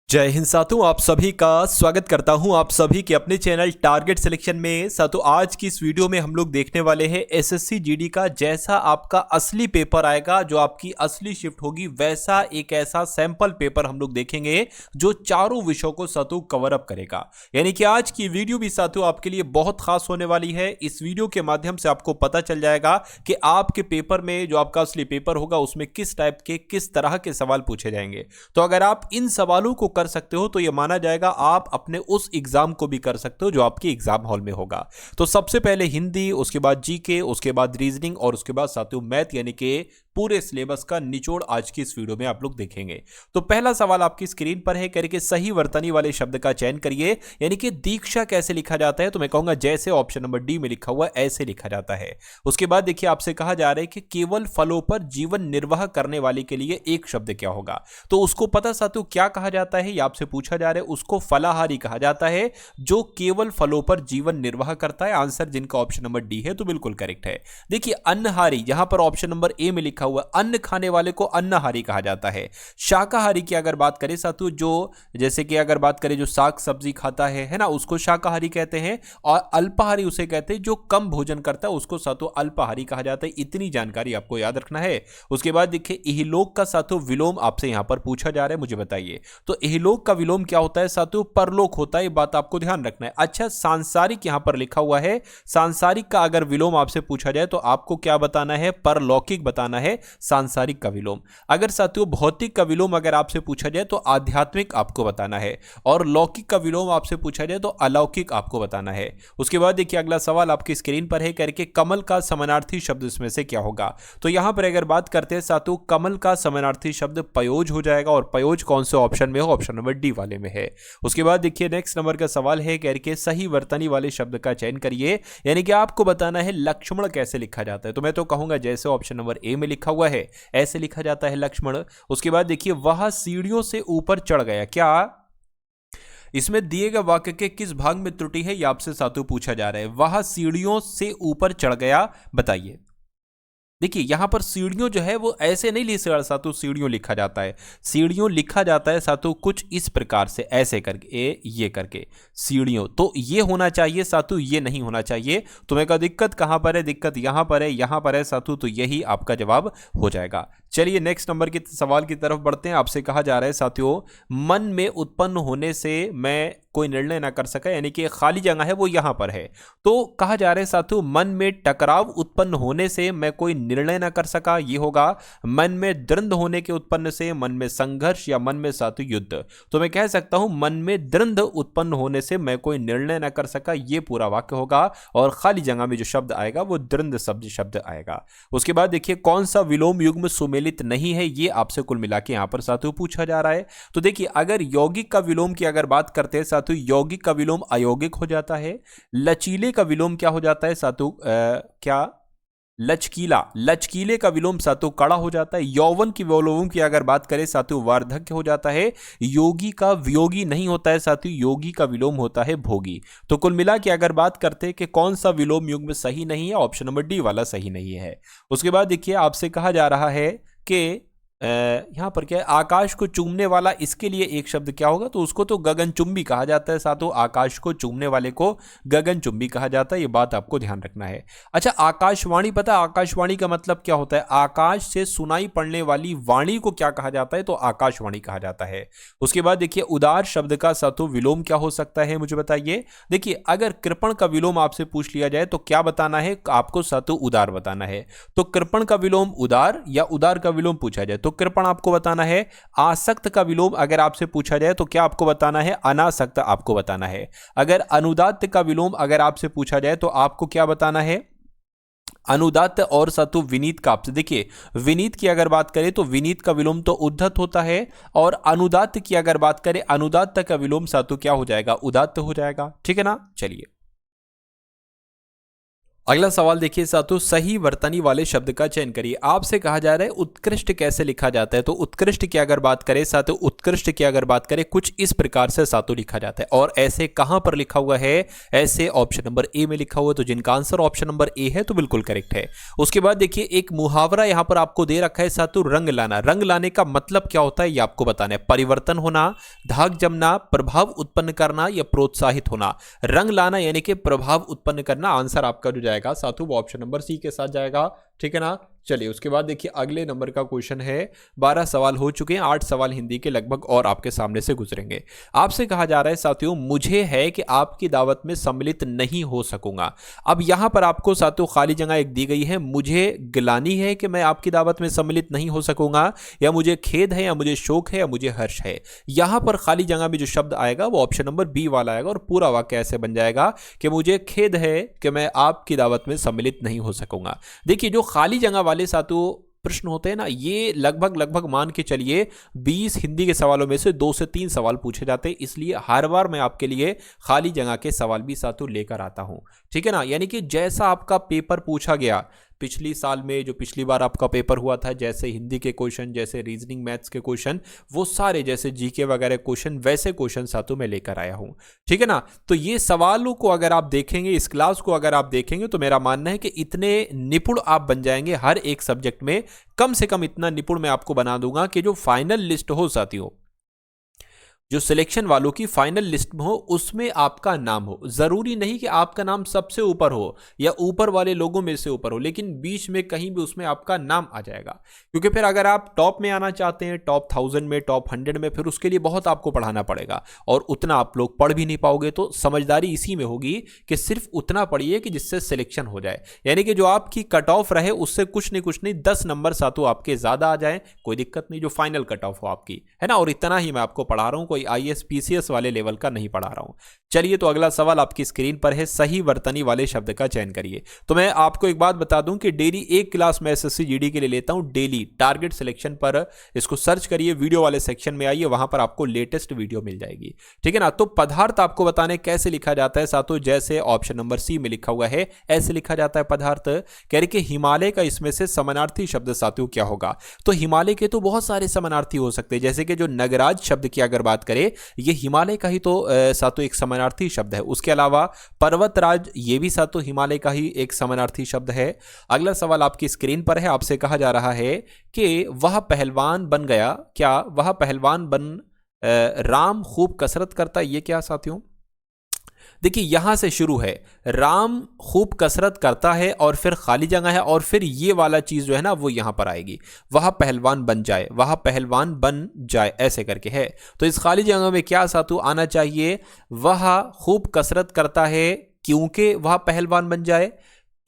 जय हिंद साथियों, आप सभी का स्वागत करता हूं आप सभी के अपने चैनल टारगेट सिलेक्शन में। साथियों, आज की इस वीडियो में हम लोग देखने वाले हैं एसएससी जीडी का जैसा आपका असली पेपर आएगा, जो आपकी असली शिफ्ट होगी, वैसा एक ऐसा सैंपल पेपर हम लोग देखेंगे जो चारों विषयों को साथियों कवर अप करेगा। यानी कि आज की वीडियो भी साथियों आपके लिए बहुत खास होने वाली है। इस वीडियो के माध्यम से आपको पता चल जाएगा कि आपके पेपर में जो आपका असली पेपर होगा उसमें किस टाइप के किस तरह के सवाल पूछे जाएंगे। तो अगर आप इन सवालों को कर सकते हो तो यह माना जाएगा आप अपने उस एग्जाम को भी कर सकते हो जो आपके एग्जाम हॉल में होगा। तो सबसे पहले हिंदी, उसके बाद जीके, उसके बाद रीजनिंग और उसके बाद साथियों मैथ, यानी कि पूरे सिलेबस का निचोड़ आज की इस वीडियो में आप लोग देखेंगे। तो पहला सवाल आपकी स्क्रीन पर है, करके सही वर्तनी वाले शब्द का चयन करिए। यानी कि दीक्षा कैसे लिखा जाता है, तो मैं कहूंगा जैसे ऑप्शन नंबर डी में लिखा हुआ ऐसे लिखा जाता है। उसके बाद देखिए आपसे कहा जा रहा है कि केवल फलों पर जीवन निर्वाह करने वाले के लिए एक शब्द क्या होगा। तो उसको पता साथियों क्या कहा जाता है, आपसे पूछा जा रहा है। उसको फलाहारी कहा जाता है, जो केवल फलों पर जीवन निर्वाह करता है। आंसर जिनका ऑप्शन नंबर डी है तो बिल्कुल करेक्ट है। देखिए अन्नहारी, यहां पर ऑप्शन नंबर ए में लिखा हुआ, अन्न खाने वाले को अन्नहारी कहा जाता है। शाकाहारी की अगर बात करें साथियों, जो जैसे कि अगर बात करें जो साग सब्जी खाता है ना, उसको शाकाहारी कहते हैं। और अल्पाहारी उसे कहते हैं जो कम भोजन करता है, उसको साथियों अल्पाहारी कहा जाता है। इतनी जानकारी आपको याद रखना है। उसके बाद देखिए इहलोक का साथियों विलोम आपसे यहां पर पूछा जा रहा है, मुझे बताइए। तो इहलोक का विलोम क्या होता है साथियों, परलोक होता है। ये बात आपको ध्यान रखना है। अच्छा, सांसारिक यहां पर लिखा हुआ है, सांसारिक का अगर विलोम आपसे पूछा जाए तो आपको क्या बताना है, परलौकिक बताना है सांसारिक का विलोम। अगर साथियों भौतिक का विलोम अगर आपसे पूछा जाए तो आध्यात्मिक आपको बताना है, और लौकिक का विलोम आपसे पूछा जाए तो अलौकिक आपको बताना है। उसके बाद देखिए अगला सवाल आपकी स्क्रीन पर है, करके कमल का समानार्थी शब्द इसमें से क्या होगा। तो यहां पर अगर बात करते हैं साथियों, कमल का समानार्थी शब्द पयोज हो जाएगा, और पयोज कौन से ऑप्शन में हो, ऑप्शन नंबर डी वाले में है। उसके बाद देखिए नेक्स्ट नंबर का सवाल है, करके सही वर्तनी वाले शब्द का चयन करिए। यानी कि आपको बताना है लक्ष्मण कैसे लिखा जाता है। तो मैं तो कहूंगा जैसे ऑप्शन नंबर ए में लिखा हुआ है ऐसे लिखा जाता है लक्ष्मण। उसके बाद देखिए वह सीढ़ियों से ऊपर चढ़ गया, क्या इसमें दिए गए वाक्य के किस भाग में त्रुटि है, यह आपसे साथियों पूछा जा रहा है। वह सीढ़ियों से ऊपर चढ़ गया, बताइए। देखिए यहां पर सीढ़ियों जो है वो ऐसे नहीं लिख सातों सीढ़ियों लिखा जाता है। सीढ़ियों लिखा जाता है सातों कुछ इस प्रकार से, ऐसे करके ये करके सीढ़ियों। तो ये होना चाहिए सातों, ये नहीं होना चाहिए। तुम्हें का दिक्कत कहां पर है, दिक्कत यहां पर है, यहां पर है सातों। तो यही आपका जवाब हो जाएगा। चलिए नेक्स्ट नंबर के सवाल की तरफ बढ़ते हैं। आपसे कहा जा रहा है साथियों, मन में उत्पन्न होने से मैं कोई निर्णय ना कर सका, यानी कि खाली जगह है वो यहां पर है। तो कहा जा रहा है साथियों, मन में टकराव उत्पन्न होने से मैं कोई निर्णय ना कर सका, ये होगा। मन में द्वंद्व होने के उत्पन्न से मन में संघर्ष, या मन में साथियों युद्ध। तो मैं कह सकता हूं मन में द्वंद्व उत्पन्न होने से मैं कोई निर्णय ना कर सका, ये पूरा वाक्य होगा। और खाली जगह में जो शब्द आएगा वो द्वंद्व शब्द आएगा। उसके बाद देखिए कौन सा विलोम युग्म सुमेलित नहीं है, ये आपसे कुल मिला के यहां पर साथियों पूछा जा रहा है। तो देखिए अगर यौगिक का विलोम की अगर बात करते हैं साथियों, यौगिक का विलोम अयौगिक हो जाता है। लचीले का विलोम क्या हो जाता है साथियों, क्या लचकीला, लचकीले का विलोम साथियों कड़ा हो जाता है। यौवन की विलोम की अगर बात करें साथियों वार्धक्य हो जाता है। योगी का वियोगी नहीं होता है साथियों, योगी का विलोम होता है भोगी। तो कुल मिला के अगर बात करते हैं कि कौन सा विलोम युग्म सही नहीं है, ऑप्शन नंबर डी वाला सही नहीं है। उसके बाद देखिए आपसे कहा जा रहा है कि यहां पर क्या है, आकाश को चूमने वाला, इसके लिए एक शब्द क्या होगा। तो उसको तो गगनचुंबी कहा जाता है साथियों, आकाश को चूमने वाले को गगनचुंबी कहा जाता है। ये बात आपको ध्यान रखना है। अच्छा, आकाशवाणी, पता है आकाशवाणी का मतलब क्या होता है। आकाश से सुनाई पड़ने वाली वाणी को क्या कहा जाता है, तो आकाशवाणी कहा जाता है। उसके बाद देखिए उदार शब्द का साथियों विलोम क्या हो सकता है, मुझे बताइए। देखिए अगर कृपण का विलोम आपसे पूछ लिया जाए तो क्या बताना है आपको साथियों, उदार बताना है। तो कृपण का विलोम उदार, या उदार का विलोम पूछा जाए तो कृपण आपको बताना है। आसक्त का विलोम अगर आपसे पूछा जाए तो क्या आपको बताना है, अनासक्त आपको बताना है। अगर अनुदात्त का विलोम अगर आपसे पूछा जाए तो आपको क्या बताना है, अनुदात्त। और साथियों विनीत का आपसे, देखिए विनीत की अगर बात करें तो विनीत का विलोम तो उद्धत होता है। और अनुदात्त की अगर बात करें, अनुदात्त का विलोम साथियों क्या हो जाएगा, उदात्त हो जाएगा। ठीक है ना। चलिए अगला सवाल देखिए साथियों, सही वर्तनी वाले शब्द का चयन करिए। आपसे कहा जा रहा है उत्कृष्ट कैसे लिखा जाता है, तो उत्कृष्ट की अगर बात करें साथियों, उत्कृष्ट की अगर बात करें कुछ इस प्रकार से साथियों लिखा जाता है। और ऐसे कहां पर लिखा हुआ है, ऐसे ऑप्शन नंबर ए में लिखा हुआ है, तो जिनका आंसर ऑप्शन नंबर ए है तो बिल्कुल करेक्ट है। उसके बाद देखिए एक मुहावरा यहां पर आपको दे रखा है साथियों, रंग लाना। रंग लाने का मतलब क्या होता है ये आपको बताना है। परिवर्तन होना, धाक जमना, प्रभाव उत्पन्न करना या प्रोत्साहित होना। रंग लाना यानी कि प्रभाव उत्पन्न करना। आंसर आपका जो जाएगा साथियों वो ऑप्शन नंबर सी के साथ जाएगा, ठीक है ना। चलिए उसके बाद देखिए अगले नंबर का क्वेश्चन है। 12 सवाल हो चुके हैं, 8 सवाल हिंदी के लगभग और आपके सामने से गुजरेंगे। आपसे कहा जा रहा है साथियों, मुझे है कि आपकी दावत में सम्मिलित नहीं हो सकूंगा। अब यहां पर आपको साथियों खाली जगह एक दी गई है, मुझे गिलानी है कि मैं आपकी दावत में सम्मिलित नहीं हो सकूंगा, या मुझे खेद है, या मुझे शोक है, या मुझे हर्ष है। यहां पर खाली जगह में जो शब्द आएगा वो ऑप्शन नंबर बी वाला आएगा, और पूरा वाक्य ऐसे बन जाएगा कि मुझे खेद है कि मैं आपकी दावत में सम्मिलित नहीं हो सकूंगा। देखिए जो खाली जगह वाले साथियों प्रश्न होते हैं ना, ये लगभग मान के चलिए 20 हिंदी के सवालों में से 2 से 3 सवाल पूछे जाते हैं। इसलिए हर बार मैं आपके लिए खाली जगह के सवाल भी साथियों लेकर आता हूं, ठीक है ना। यानी कि जैसा आपका पेपर पूछा गया पिछली साल में, जो पिछली बार आपका पेपर हुआ था, जैसे हिंदी के क्वेश्चन, जैसे रीजनिंग मैथ्स के क्वेश्चन, वो सारे जैसे जीके वगैरह क्वेश्चन, वैसे क्वेश्चन साथियों मैं लेकर आया हूं, ठीक है ना। तो ये सवालों को अगर आप देखेंगे, इस क्लास को अगर आप देखेंगे, तो मेरा मानना है कि इतने निपुण आप बन जाएंगे हर एक सब्जेक्ट में। कम से कम इतना निपुण मैं आपको बना दूंगा कि जो फाइनल लिस्ट हो साथियों, जो सिलेक्शन वालों की फाइनल लिस्ट में हो, उसमें आपका नाम हो। जरूरी नहीं कि आपका नाम सबसे ऊपर हो या ऊपर वाले लोगों में से ऊपर हो, लेकिन बीच में कहीं भी उसमें आपका नाम आ जाएगा। क्योंकि फिर अगर आप टॉप में आना चाहते हैं, टॉप 1000 में, टॉप 100 में, फिर उसके लिए बहुत आपको पढ़ाना पड़ेगा, और उतना आप लोग पढ़ भी नहीं पाओगे। तो समझदारी इसी में होगी कि सिर्फ उतना पढ़िए कि जिससे सिलेक्शन हो जाए, यानी कि जो आपकी कट ऑफ रहे उससे कुछ नहीं 10 नंबर सातों आपके ज्यादा आ जाए, कोई दिक्कत नहीं, जो फाइनल कट ऑफ हो आपकी, है ना। और इतना ही मैं आपको पढ़ा रहा हूं, IAS PCS वाले लेवल का नहीं पढ़ा रहा हूं। चलिए तो अगला सवाल आपकी स्क्रीन पर है, सही वर्तनी वाले शब्द का चयन करिए। तो मैं आपको एक बात बता दूं कि डेली एक क्लास मैं SSC GD के लिए लेता हूं, डेली टारगेट सिलेक्शन पर इसको सर्च करिए, वीडियो वाले सेक्शन में आइए, वहां पर आपको लेटेस्ट वीडियो मिल जाएगी, ठीक है ना। तो पदार्थ आपको बताने कैसे लिखा जाता है साथियों, जैसे ऑप्शन नंबर सी में लिखा हुआ है ऐसे लिखा जाता है पदार्थ। कह रहे कि हिमालय का इसमें से समानार्थी शब्द साथियों क्या होगा। तो हिमालय के तो बहुत सारे समानार्थी हो सकते हैं, जैसे कि जो नगराज शब्द की अगर बात करें, ये हिमालय का ही तो सातों एक समानार्थी शब्द है। उसके अलावा पर्वतराज, ये भी सातों हिमालय का ही एक समानार्थी शब्द है। अगला सवाल आपकी स्क्रीन पर है, आपसे कहा जा रहा है कि वह पहलवान बन गया, क्या वह पहलवान बन राम खूब कसरत करता, ये क्या साथियों। देखिए यहां से शुरू है, राम खूब कसरत करता है, और फिर खाली जगह है, और फिर ये वाला चीज जो है ना वो यहां पर आएगी, वह पहलवान बन जाए, वह पहलवान बन जाए, ऐसे करके है। तो इस खाली जगह में क्या सातु आना चाहिए, वह खूब कसरत करता है क्योंकि वह पहलवान बन जाए,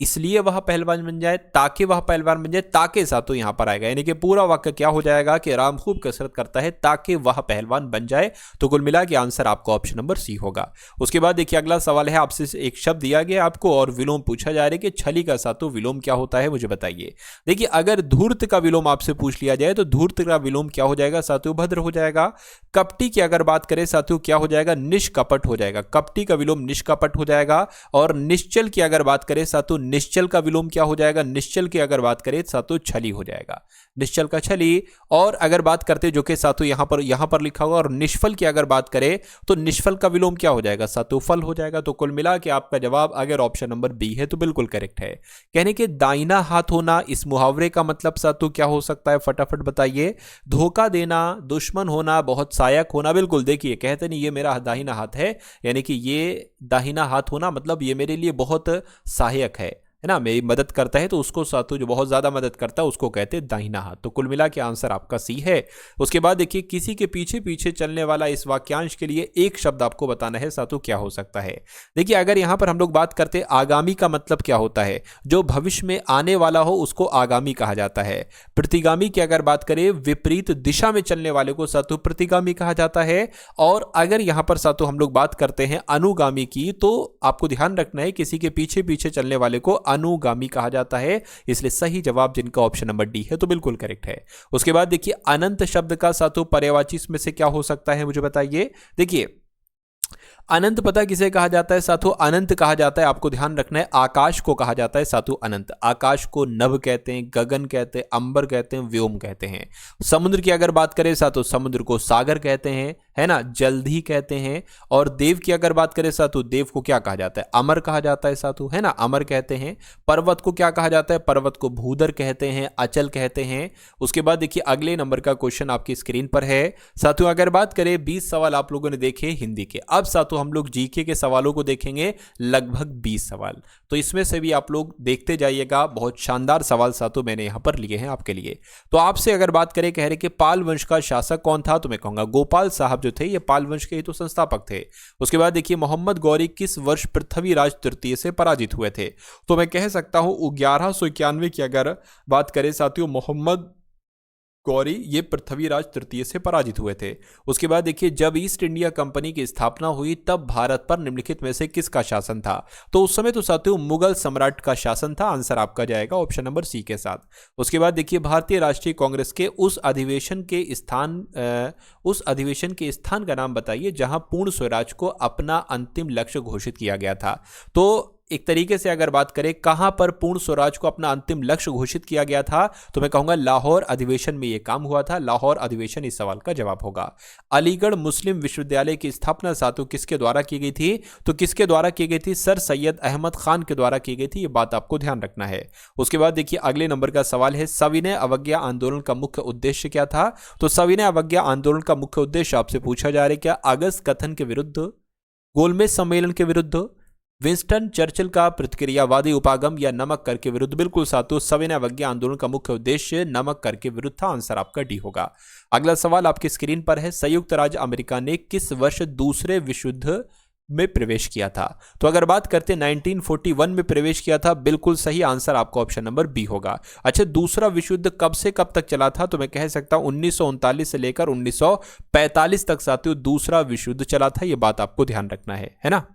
इसलिए वह पहलवान बन जाए, ताकि वह पहलवान बन जाए, ताकि सातों यहां पर आएगा। यानी कि पूरा वाक्य क्या हो जाएगा कि राम खूब कसरत करता है ताकि वह पहलवान बन जाए। तो कुल मिला के आंसर आपको ऑप्शन नंबर सी होगा। उसके बाद देखिए अगला सवाल है, आपसे एक शब्द दिया गया आपको और विलोम पूछा जा रहा है कि छली का सातों विलोम क्या होता है, मुझे बताइए। देखिए अगर धूर्त का विलोम आपसे पूछ लिया जाए तो धूर्त का विलोम क्या हो जाएगा सातों, भद्र हो जाएगा। कपटी की अगर बात करें साथियों क्या हो जाएगा, निष्कपट हो जाएगा। कपटी का विलोम निष्कपट हो जाएगा। और निश्चल की अगर बात करें साथियों, निश्चल का विलोम क्या हो जाएगा, निश्चल की अगर बात करें साथियों छली हो जाएगा, निश्चल का छली। और अगर बात करते जो कि साथियों यहां पर लिखा हुआ, और निष्फल की अगर बात करें तो निष्फल का विलोम क्या हो जाएगा साथियों, फल हो जाएगा। तो कुल मिला के आपका जवाब अगर ऑप्शन नंबर बी है तो बिल्कुल करेक्ट है। कहने के दाहिना हाथ होना, इस मुहावरे का मतलब साथियों क्या हो सकता है, फटाफट बताइए। धोखा देना, दुश्मन होना, बहुत सहायक होना। बिल्कुल देखिए कहते नहीं ये मेरा दाहिना हाथ है, यानी कि ये दाहिना हाथ होना मतलब ये मेरे लिए बहुत सहायक है ना, मेरी मदद करता है, तो उसको साथियों जो बहुत ज्यादा मदद करता है उसको कहते हैं दाहिना हाथ। तो कुल मिला के आंसर आपका सी है। उसके बाद देखिए किसी के पीछे पीछे चलने वाला, इस वाक्यांश के लिए एक शब्द आपको बताना है साथियों क्या हो सकता है। देखिए अगर यहां पर हम लोग बात करते हैं आगामी का मतलब क्या होता है, जो भविष्य में आने वाला हो उसको आगामी कहा जाता है। प्रतिगामी की अगर बात करें, विपरीत दिशा में चलने वाले को साथियों प्रतिगामी कहा जाता है। और अगर यहां पर साथियों हम लोग बात करते हैं अनुगामी की, तो आपको ध्यान रखना है किसी के पीछे पीछे चलने वाले को अनुगामी कहा जाता है। इसलिए सही जवाब जिनका ऑप्शन नंबर डी है तो बिल्कुल करेक्ट है। उसके बाद देखिए अनंत शब्द का साथियों पर्यायवाची में से क्या हो सकता है, मुझे बताइए। देखिए अनंत पता किसे कहा जाता है साथियों? अनंत कहा जाता है, आपको ध्यान रखना है, आकाश को कहा जाता है साथियों अनंत। आकाश को नभ कहते हैं, गगन कहते हैं, अंबर कहते हैं, व्योम कहते हैं। समुद्र की अगर बात करें साथियों, समुद्र को सागर कहते हैं, है ना, जलधि कहते हैं। और देव की अगर बात करें साथियों, देव को क्या कहा जाता है? अमर कहा जाता है साथियों, है ना, अमर कहते हैं। पर्वत को क्या कहा जाता है? पर्वत को भूधर कहते हैं, अचल कहते हैं। उसके बाद देखिए अगले नंबर का क्वेश्चन आपकी स्क्रीन पर है साथियों। अगर बात करें 20 सवाल आप लोगों ने देखे हिंदी के, अब साथियों हम लोग जीके के सवालों को देखेंगे, लगभग 20 सवाल। तो इसमें से भी आप लोग देखते जाइएगा, बहुत शानदार सवाल साथियों मैंने यहां पर लिए हैं आपके लिए। तो आपसे अगर बात करें, कह रहे कि पाल वंश का शासक कौन था, तो मैं कहूंगा गोपाल साहब जो थे ये पाल वंश के ही तो संस्थापक थे। उसके बाद देखिए मोहम्मद गौरी किस वर्ष पृथ्वीराज तृतीय से पराजित हुए थे, तो मैं कह सकता हूं 1191 की अगर बात करें साथियों, मोहम्मद गौरी ये पृथ्वीराज तृतीय से पराजित हुए थे। उसके बाद देखिए जब ईस्ट इंडिया कंपनी की स्थापना हुई तब भारत पर निम्नलिखित में से किसका शासन था, तो उस समय तो साथियों मुगल सम्राट का शासन था। आंसर आपका जाएगा ऑप्शन नंबर सी के साथ। उसके बाद देखिए भारतीय राष्ट्रीय कांग्रेस के उस अधिवेशन के स्थान का नाम बताइए जहां पूर्ण स्वराज को अपना अंतिम लक्ष्य घोषित किया गया था। तो एक तरीके से अगर बात करें कहां पर पूर्ण स्वराज को अपना अंतिम लक्ष्य घोषित किया गया था, तो मैं कहूंगा लाहौर अधिवेशन में यह काम हुआ था। लाहौर अधिवेशन इस सवाल का जवाब होगा। अलीगढ़ मुस्लिम विश्वविद्यालय की स्थापना साथियों किसके द्वारा की गई थी, तो किसके द्वारा की गई थी? सर सैयद अहमद खान के द्वारा की गई थी। ये बात आपको ध्यान रखना है। उसके बाद देखिए अगले नंबर का सवाल है, सविनय अवज्ञा आंदोलन का मुख्य उद्देश्य क्या था, तो सविनय अवज्ञा आंदोलन का मुख्य उद्देश्य आपसे पूछा जा रहा है क्या अगस्त कथन के विरुद्ध, गोलमेज सम्मेलन के विरुद्ध, विंस्टन चर्चिल का प्रतिक्रियावादी उपागम, या नमक कर के विरुद्ध? बिल्कुल साथियों सविनय अवज्ञा आंदोलन का मुख्य उद्देश्य नमक कर के विरुद्ध था। आंसर आपका डी होगा। अगला सवाल आपकी स्क्रीन पर है, संयुक्त राज्य अमेरिका ने किस वर्ष दूसरे विश्व युद्ध में प्रवेश किया था, तो अगर बात करते हैं 1941 में प्रवेश किया था। बिल्कुल सही आंसर आपका ऑप्शन नंबर बी होगा। अच्छा दूसरा विश्व युद्ध कब से कब तक चला था, तो मैं कह सकता हूं 1939 से लेकर 1945 तक साथियों दूसरा विश्व युद्ध चला था। यह बात आपको ध्यान रखना है ना।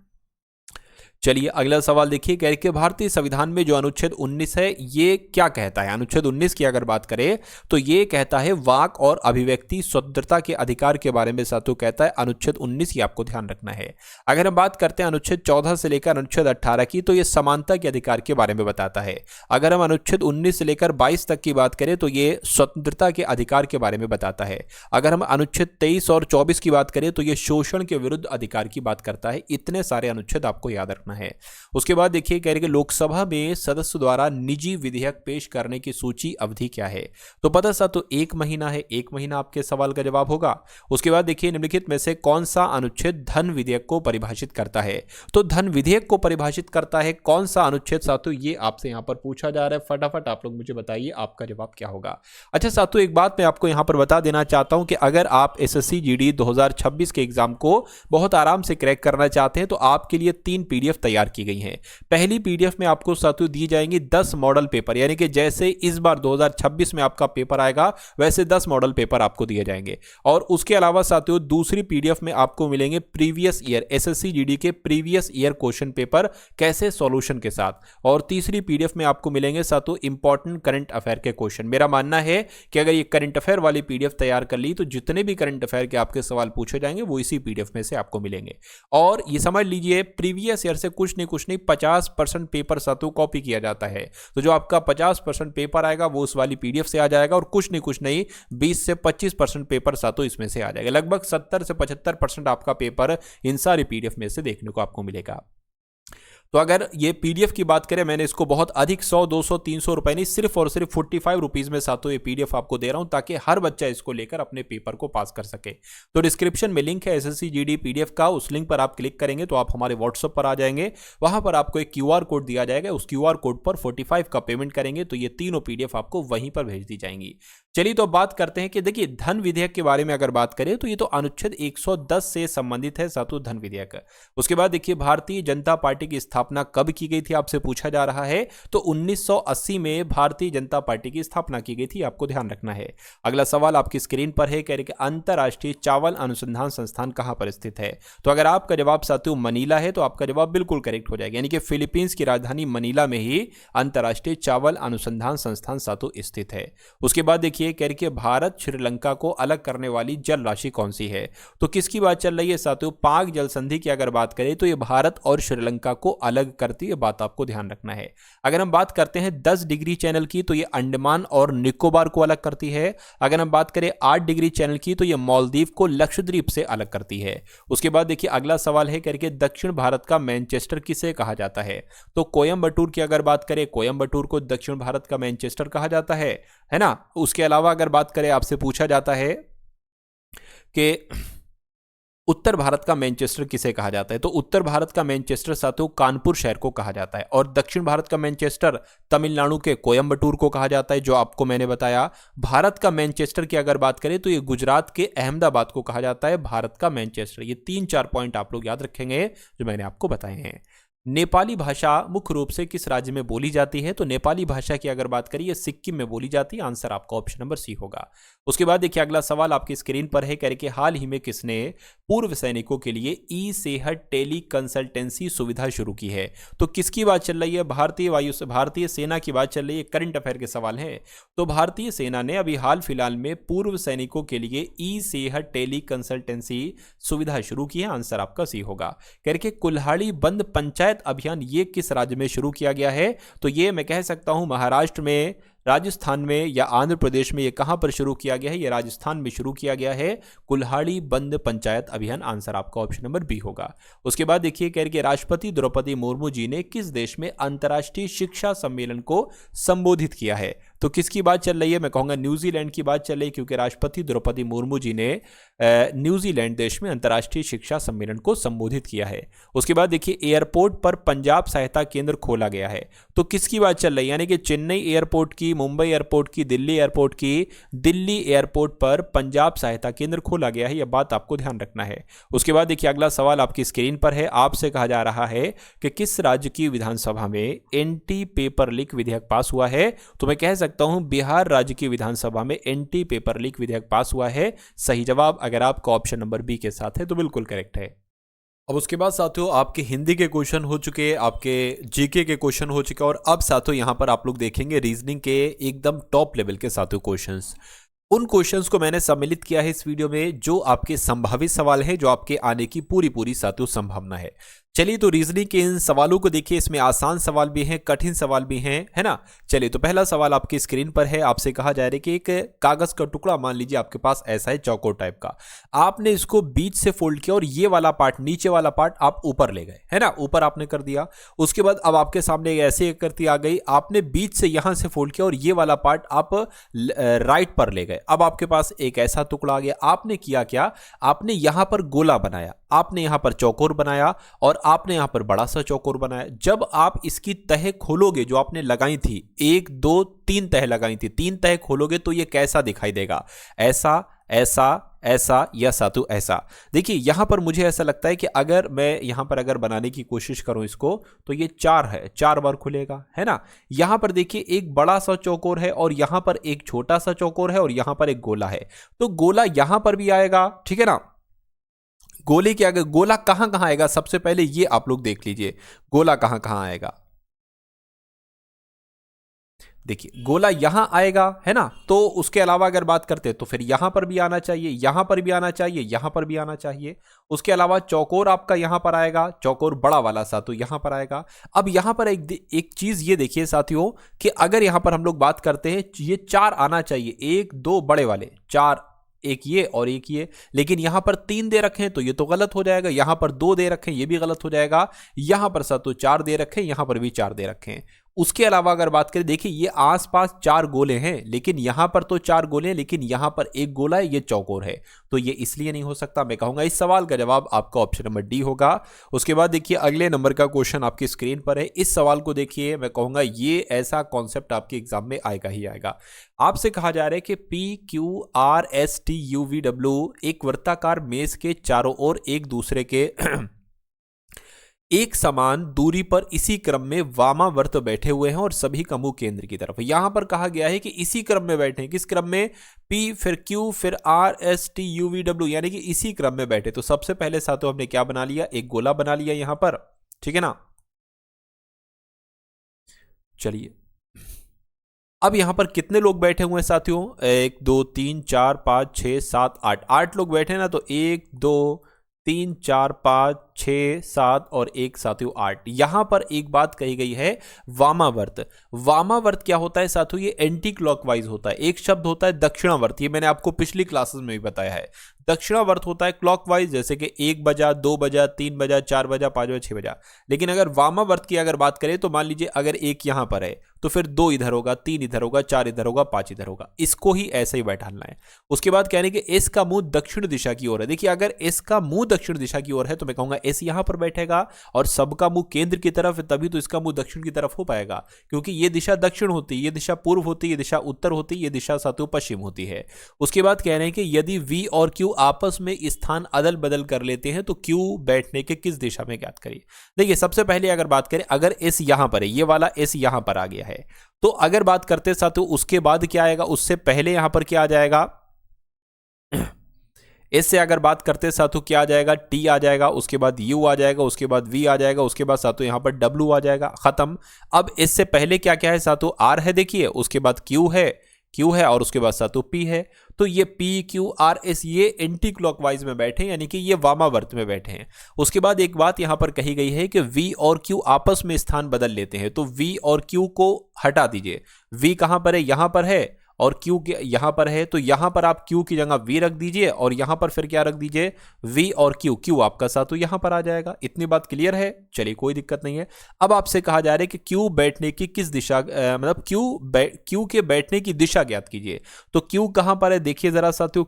चलिए अगला सवाल देखिए, कह के भारतीय संविधान में जो अनुच्छेद 19 है ये क्या कहता है? अनुच्छेद 19 की अगर बात करें तो ये कहता है वाक और अभिव्यक्ति स्वतंत्रता के अधिकार के बारे में साथियों कहता है अनुच्छेद 19, ये आपको ध्यान रखना है। अगर हम बात करते हैं अनुच्छेद 14 से लेकर अनुच्छेद 18 की, तो ये समानता के अधिकार के बारे में बताता है। अगर हम अनुच्छेद 19 से लेकर 22 तक की बात करें तो ये स्वतंत्रता के अधिकार के बारे में बताता है। अगर हम अनुच्छेद 23 और 24 की बात करें तो ये शोषण के विरुद्ध अधिकार की बात करता है। इतने सारे अनुच्छेद आपको याद रखना है। उसके बाद देखिए कह रहे कि लोकसभा में सदस्य द्वारा निजी विधेयक पेश करने की सूची अवधि क्या है, तो पता सा तो 1 महीना है। 1 महीना आपके सवाल का जवाब होगा। उसके बाद देखिए निम्नलिखित में से कौन सा अनुच्छेद धन विधेयक को परिभाषित करता है, तो धन विधेयक को परिभाषित करता है कौन सा अनुच्छेद साथियों, ये आपसे यहां पर पूछा जा रहा है। फटाफट आप लोग मुझे बताइए आपका जवाब क्या होगा। अच्छा साथियों एक बात मैं आपको यहां पर बता देना चाहता हूं कि अगर आप एसएससी जीडी 2026 के एग्जाम को बहुत आराम से क्रैक करना चाहते हैं तो आपके लिए 3 पीडीएफ तैयार की गई हैं। पहली पीडीएफ में आपको साथियों दी जाएंगी 10 मॉडल पेपर, यानी कि जैसे इस बार 2026 में आपका पेपर आएगा वैसे 10 मॉडल पेपर आपको दिए जाएंगे। और उसके अलावा साथियों दूसरी पीडीएफ में आपको मिलेंगे प्रीवियस ईयर एसएससी जीडी के प्रीवियस ईयर क्वेश्चन पेपर कैसे सॉल्यूशन के साथ। और तीसरी पीडीएफ में आपको मिलेंगे साथियों इंपॉर्टेंट करंट अफेयर के क्वेश्चन। मेरा मानना है कि अगर ये करंट अफेयर वाली पीडीएफ तैयार कर ली तो जितने भी करंट अफेयर के आपके सवाल पूछे जाएंगे वो इसी पीडीएफ में से आपको मिलेंगे। और ये समझ लीजिए प्रीवियस ईयर से कुछ नहीं 50% पेपर साथियों कॉपी किया जाता है। तो जो आपका 50% पेपर आएगा वो उस वाली पीडीएफ से आ जाएगा और कुछ नहीं 20 से 25% पेपर साथियों इसमें से आ जाएगा। लगभग 70 से 75% आपका पेपर इन सारी पीडीएफ में से देखने को आपको मिलेगा। तो अगर ये पीडीएफ की बात करें मैंने इसको बहुत अधिक 100, 200, 300 रुपए नहीं सिर्फ और सिर्फ 45 रुपीज में साथियों ये पीडीएफ आपको दे रहा हूं ताकि हर बच्चा इसको लेकर अपने पेपर को पास कर सके। तो डिस्क्रिप्शन में लिंक है एसएससी जीडी पीडीएफ का, उस लिंक पर आप क्लिक करेंगे तो आप हमारे व्हाट्सएप पर आ जाएंगे। वहां पर आपको एक क्यूआर कोड दिया जाएगा, उस क्यूआर कोड पर 45 का पेमेंट करेंगे तो ये तीनों पीडीएफ आपको वहीं पर भेज दी जाएंगी। चलिए तो बात करते हैं कि देखिए धन विधेयक के बारे में अगर बात करें तो ये तो अनुच्छेद 110 से संबंधित है साथियों धन विधेयक। उसके बाद देखिए भारतीय जनता पार्टी की स्थापना स्थापना कब की गई थी, आपसे पूछा जा रहा है। तो 1980 में भारतीय जनता पार्टी की स्थापना की गई थी, आपको ध्यान रखना है। अगला सवाल आपकी स्क्रीन पर है, कह रहे कि अंतर्राष्ट्रीय चावल अनुसंधान संस्थान कहां पर स्थित है। तो अगर आपका जवाब साथियों मनीला है तो आपका जवाब बिल्कुल करेक्ट हो जाएगा, यानी कि फिलीपींस की राजधानी मनीला में ही अंतर्राष्ट्रीय चावल अनुसंधान संस्थान साथियों स्थित है। उसके बाद देखिए, कह रहे कि भारत श्रीलंका को अलग करने वाली जल राशि कौन सी है। तो किसकी बात चल रही है साथियों, पाक जल संधि की अगर बात करें तो ये भारत और श्रीलंका को अलग करती है, बात आपको ध्यान रखना है। अगर हम बात करते हैं 10 डिग्री चैनल की तो ये अंडमान और निकोबार को अलग करती है। अगर हम बात करें 8 डिग्री चैनल की तो ये मालदीव को लक्षद्वीप से अलग करती है। उसके बाद देखिए अगला सवाल है, करके दक्षिण भारत का मैनचेस्टर किसे कहा जाता है। तो कोयम्बटूर की अगर बात करें, कोयम्बटूर को दक्षिण भारत का मैनचेस्टर कहा जाता है ना। उसके अलावा अगर बात करें, आपसे पूछा जाता है कि उत्तर भारत का मैनचेस्टर किसे कहा जाता है। तो उत्तर भारत का मैनचेस्टर साथियों कानपुर शहर को कहा जाता है, और दक्षिण भारत का मैनचेस्टर तमिलनाडु के कोयम्बटूर को कहा जाता है, जो आपको मैंने बताया। भारत का मैनचेस्टर की अगर बात करें तो ये गुजरात के अहमदाबाद को कहा जाता है, भारत का मैनचेस्टर। ये 3-4 पॉइंट आप लोग याद रखेंगे जो मैंने आपको बताए हैं। नेपाली भाषा मुख्य रूप से किस राज्य में बोली जाती है। तो नेपाली भाषा की अगर बात करिए सिक्किम में बोली जाती है, आंसर आपका ऑप्शन नंबर सी होगा। उसके बाद देखिए अगला सवाल आपकी स्क्रीन पर है, कह रहे कि हाल ही में किसने पूर्व सैनिकों के लिए ई सेहत टेली कंसल्टेंसी सुविधा शुरू की है। तो किसकी बात चल रही है, भारतीय सेना की बात चल रही है, करंट अफेयर के सवाल है। तो भारतीय सेना ने अभी हाल फिलहाल में पूर्व सैनिकों के लिए ई सेहत टेली कंसल्टेंसी सुविधा शुरू की है, आंसर आपका सी होगा। कह रहे कि कुल्हाड़ी बंद पंचायत अभियान ये किस राज्य में शुरू किया गया है। तो ये मैं कह सकता हूं महाराष्ट्र में, राजस्थान में या आंध्र प्रदेश में। ये कहां पर शुरू किया गया है, ये राजस्थान में शुरू किया गया है, कुल्हाड़ी बंद पंचायत अभियान, आंसर आपका ऑप्शन नंबर बी होगा। उसके बाद देखिए, कह रहे कि राष्ट्रपति द्रौपदी मुर्मू जी ने किस देश में अंतर्राष्ट्रीय शिक्षा सम्मेलन को संबोधित किया है। तो किसकी बात चल रही है, मैं कहूंगा न्यूजीलैंड की बात चल रही है, क्योंकि राष्ट्रपति द्रौपदी मुर्मू जी ने न्यूजीलैंड देश में अंतर्राष्ट्रीय शिक्षा सम्मेलन को संबोधित किया है। उसके बाद देखिए एयरपोर्ट पर पंजाब सहायता केंद्र खोला गया है। तो किसकी बात चल रही है, यानी कि चेन्नई एयरपोर्ट की, मुंबई एयरपोर्ट की, दिल्ली एयरपोर्ट की, दिल्ली एयरपोर्ट पर पंजाब सहायता केंद्र खोला गया है, यह बात आपको ध्यान रखना है। उसके बाद देखिए अगला सवाल आपकी स्क्रीन पर है, आपसे कहा जा रहा है कि किस राज्य की विधानसभा में एंटी पेपर लीक विधेयक पास हुआ है। तो मैं कह सकता हूं बिहार राज्य की विधानसभा में एंटी पेपर लीक विधेयक पास हुआ है। सही जवाब अगर आपका ऑप्शन नंबर बी के साथ है तो बिल्कुल करेक्ट है। अब उसके बाद साथियों आपके हिंदी के क्वेश्चन हो चुके, आपके जीके के क्वेश्चन हो चुके, और अब साथियों यहां पर आप लोग देखेंगे रीजनिंग के एकदम टॉप लेवल के साथियों क्वेश्चंस। उन क्वेश्चंस को मैंने सम्मिलित किया है इस वीडियो में जो आपके संभावित सवाल है, जो आपके आने की पूरी साथियों संभावना है। चलिए तो रीजनिंग के इन सवालों को देखिए, इसमें आसान सवाल भी हैं, कठिन सवाल भी हैं, है ना। चलिए तो पहला सवाल आपकी स्क्रीन पर है, आपसे कहा जा रहा है कि एक कागज का टुकड़ा मान लीजिए आपके पास ऐसा है चौकोर टाइप का, आपने इसको बीच से फोल्ड किया और ये वाला पार्ट, नीचे वाला पार्ट आप ऊपर ले गए, है ना, ऊपर आपने कर दिया। उसके बाद अब आपके सामने ऐसे एक करती आ गई, आपने बीच से यहां से फोल्ड किया और ये वाला पार्ट आप राइट पर ले गए। अब आपके पास एक ऐसा टुकड़ा आ गया, आपने किया क्या, आपने यहां पर गोला बनाया, आपने यहां पर चौकोर बनाया और आपने यहां पर बड़ा सा चौकोर बनाया। जब आप इसकी तह खोलोगे जो आपने लगाई थी, 1 2 3 तह लगाई थी, 3 तह खोलोगे तो ये कैसा दिखाई देगा, ऐसा, ऐसा, ऐसा या सातु ऐसा। देखिए यहां पर मुझे ऐसा लगता है कि अगर मैं यहां पर अगर बनाने की कोशिश करूं इसको, तो ये 4 है, 4 बार खुलेगा, है ना। यहां पर देखिए एक बड़ा सा चौकोर है और यहां पर एक छोटा सा चौकोर है और यहां पर एक गोला है, तो गोला यहां पर भी आएगा, ठीक है ना। गोले के आगे गोला कहां कहां आएगा, सबसे पहले ये आप लोग देख लीजिए गोला कहां कहां आएगा। देखिए गोला यहां आएगा, है ना। तो उसके अलावा अगर बात करते हैं तो फिर यहां पर भी आना चाहिए, यहां पर भी आना चाहिए, यहां पर भी आना चाहिए। उसके अलावा चौकोर आपका यहां पर आएगा, चौकोर बड़ा वाला सा तो यहां पर आएगा। अब यहां पर एक चीज ये देखिए साथियों कि अगर यहां पर हम लोग बात करते हैं, ये 4 आना चाहिए, 1 2 बड़े वाले 4, एक ये और एक ये, लेकिन यहां पर 3 दे रखे हैं तो ये तो गलत हो जाएगा, यहां पर 2 दे रखे हैं ये भी गलत हो जाएगा, यहां पर साथ तो 4 दे रखे हैं, यहां पर भी 4 दे रखे हैं। उसके अलावा अगर बात करें, देखिए ये आसपास 4 गोले हैं, लेकिन यहां पर तो 4 गोले हैं, लेकिन यहां पर एक गोला है, ये चौकोर है, तो ये इसलिए नहीं हो सकता। मैं कहूंगा इस सवाल का जवाब आपका ऑप्शन नंबर डी होगा। उसके बाद देखिए अगले नंबर का क्वेश्चन आपकी स्क्रीन पर है, इस सवाल को देखिए, मैं कहूंगा ये ऐसा कॉन्सेप्ट आपके एग्जाम में आएगा ही आएगा। आपसे कहा जा रहा है कि PQRSTUVW एक वृत्ताकार मेज के चारों ओर एक दूसरे के एक समान दूरी पर इसी क्रम में वामावर्त बैठे हुए हैं और सभी का मुंह केंद्र की तरफ है। यहां पर कहा गया है कि इसी क्रम में बैठे हैं। किस क्रम में? P फिर Q फिर R S T U V W, यानी कि इसी क्रम में बैठे। तो सबसे पहले साथियों हमने क्या बना लिया? एक गोला बना लिया यहां पर, ठीक है ना। चलिए अब यहां पर कितने लोग बैठे हुए हैं साथियों? 1 2 3 4 5 6 7 8, 8 लोग बैठे हैं ना। तो 1 2 3 4 5 6 7 और 1 साथियों 8। यहां पर एक बात कही गई है, वामावर्त। वामावर्त क्या होता है साथियों? ये एंटी क्लॉकवाइज होता है। एक शब्द होता है दक्षिणावर्त, ये मैंने आपको पिछली क्लासेस में भी बताया है। दक्षिणावर्त होता है क्लॉकवाइज, जैसे कि 1 बजा 2 बजा 3 बजा 4 बजा 5 बजा 6 बजा। लेकिन अगर वामावर्त की अगर बात करें तो मान लीजिए अगर 1 यहां पर है तो फिर 2 इधर होगा, 3 इधर होगा, 4 इधर होगा, 5 इधर होगा। इसको ही ऐसे ही बैठाना है। उसके बाद कहने कि एस का मुंह दक्षिण दिशा की ओर है। देखिए अगर एस का मुंह दक्षिण दिशा की ओर है तो मैं कहूंगा एस यहां पर बैठेगा और सबका मुंह केंद्र की तरफ है, तभी तो इसका मुंह दक्षिण की तरफ हो पाएगा। क्योंकि ये दिशा दक्षिण होती है, ये दिशा पूर्व होती है, ये दिशा उत्तर होती है, ये दिशा साथियों पश्चिम होती है। उसके बाद कह रहे हैं कि यदि V और Q आपस में स्थान अदल बदल कर लेते हैं तो Q बैठने के किस दिशा में ज्ञात करिए। देखिए सबसे पहले अगर बात करें, अगर S यहां पर है, ये वाला S यहां पर आ गया है, तो अगर बात करते साथियों उसके बाद क्या आएगा? उससे पहले यहां पर क्या आ जाएगा? इससे अगर बात करते साथियों क्या आ जाएगा? T आ जाएगा, उसके बाद U आ जाएगा, उसके बाद V आ जाएगा, उसके बाद साथियों यहां पर W आ जाएगा, खत्म। अब इससे पहले क्या क्या है साथियों? R है देखिए, उसके बाद Q है और उसके बाद साथियों P है। तो ये P Q R S ये एंटी क्लॉकवाइज में बैठे, यानी कि ये वामावर्त में बैठे हैं। उसके बाद एक बात यहां पर कही गई है कि V और Q आपस में स्थान बदल लेते हैं। तो V और Q को हटा दीजिए। V कहां पर है? यहां पर है, और Q यहां पर है, तो यहां पर आप Q की जगह V रख दीजिए और यहां पर फिर क्या रख दीजिए? V और Q आपका साथियों यहां पर आ जाएगा। इतनी बात क्लियर है? चलिए कोई दिक्कत नहीं है। अब आपसे कहा जा रहा है कि Q बैठने की किस दिशा, मतलब Q के बैठने की दिशा ज्ञात कीजिए। तो Q कहां पर है? देखिए जरा साथियों,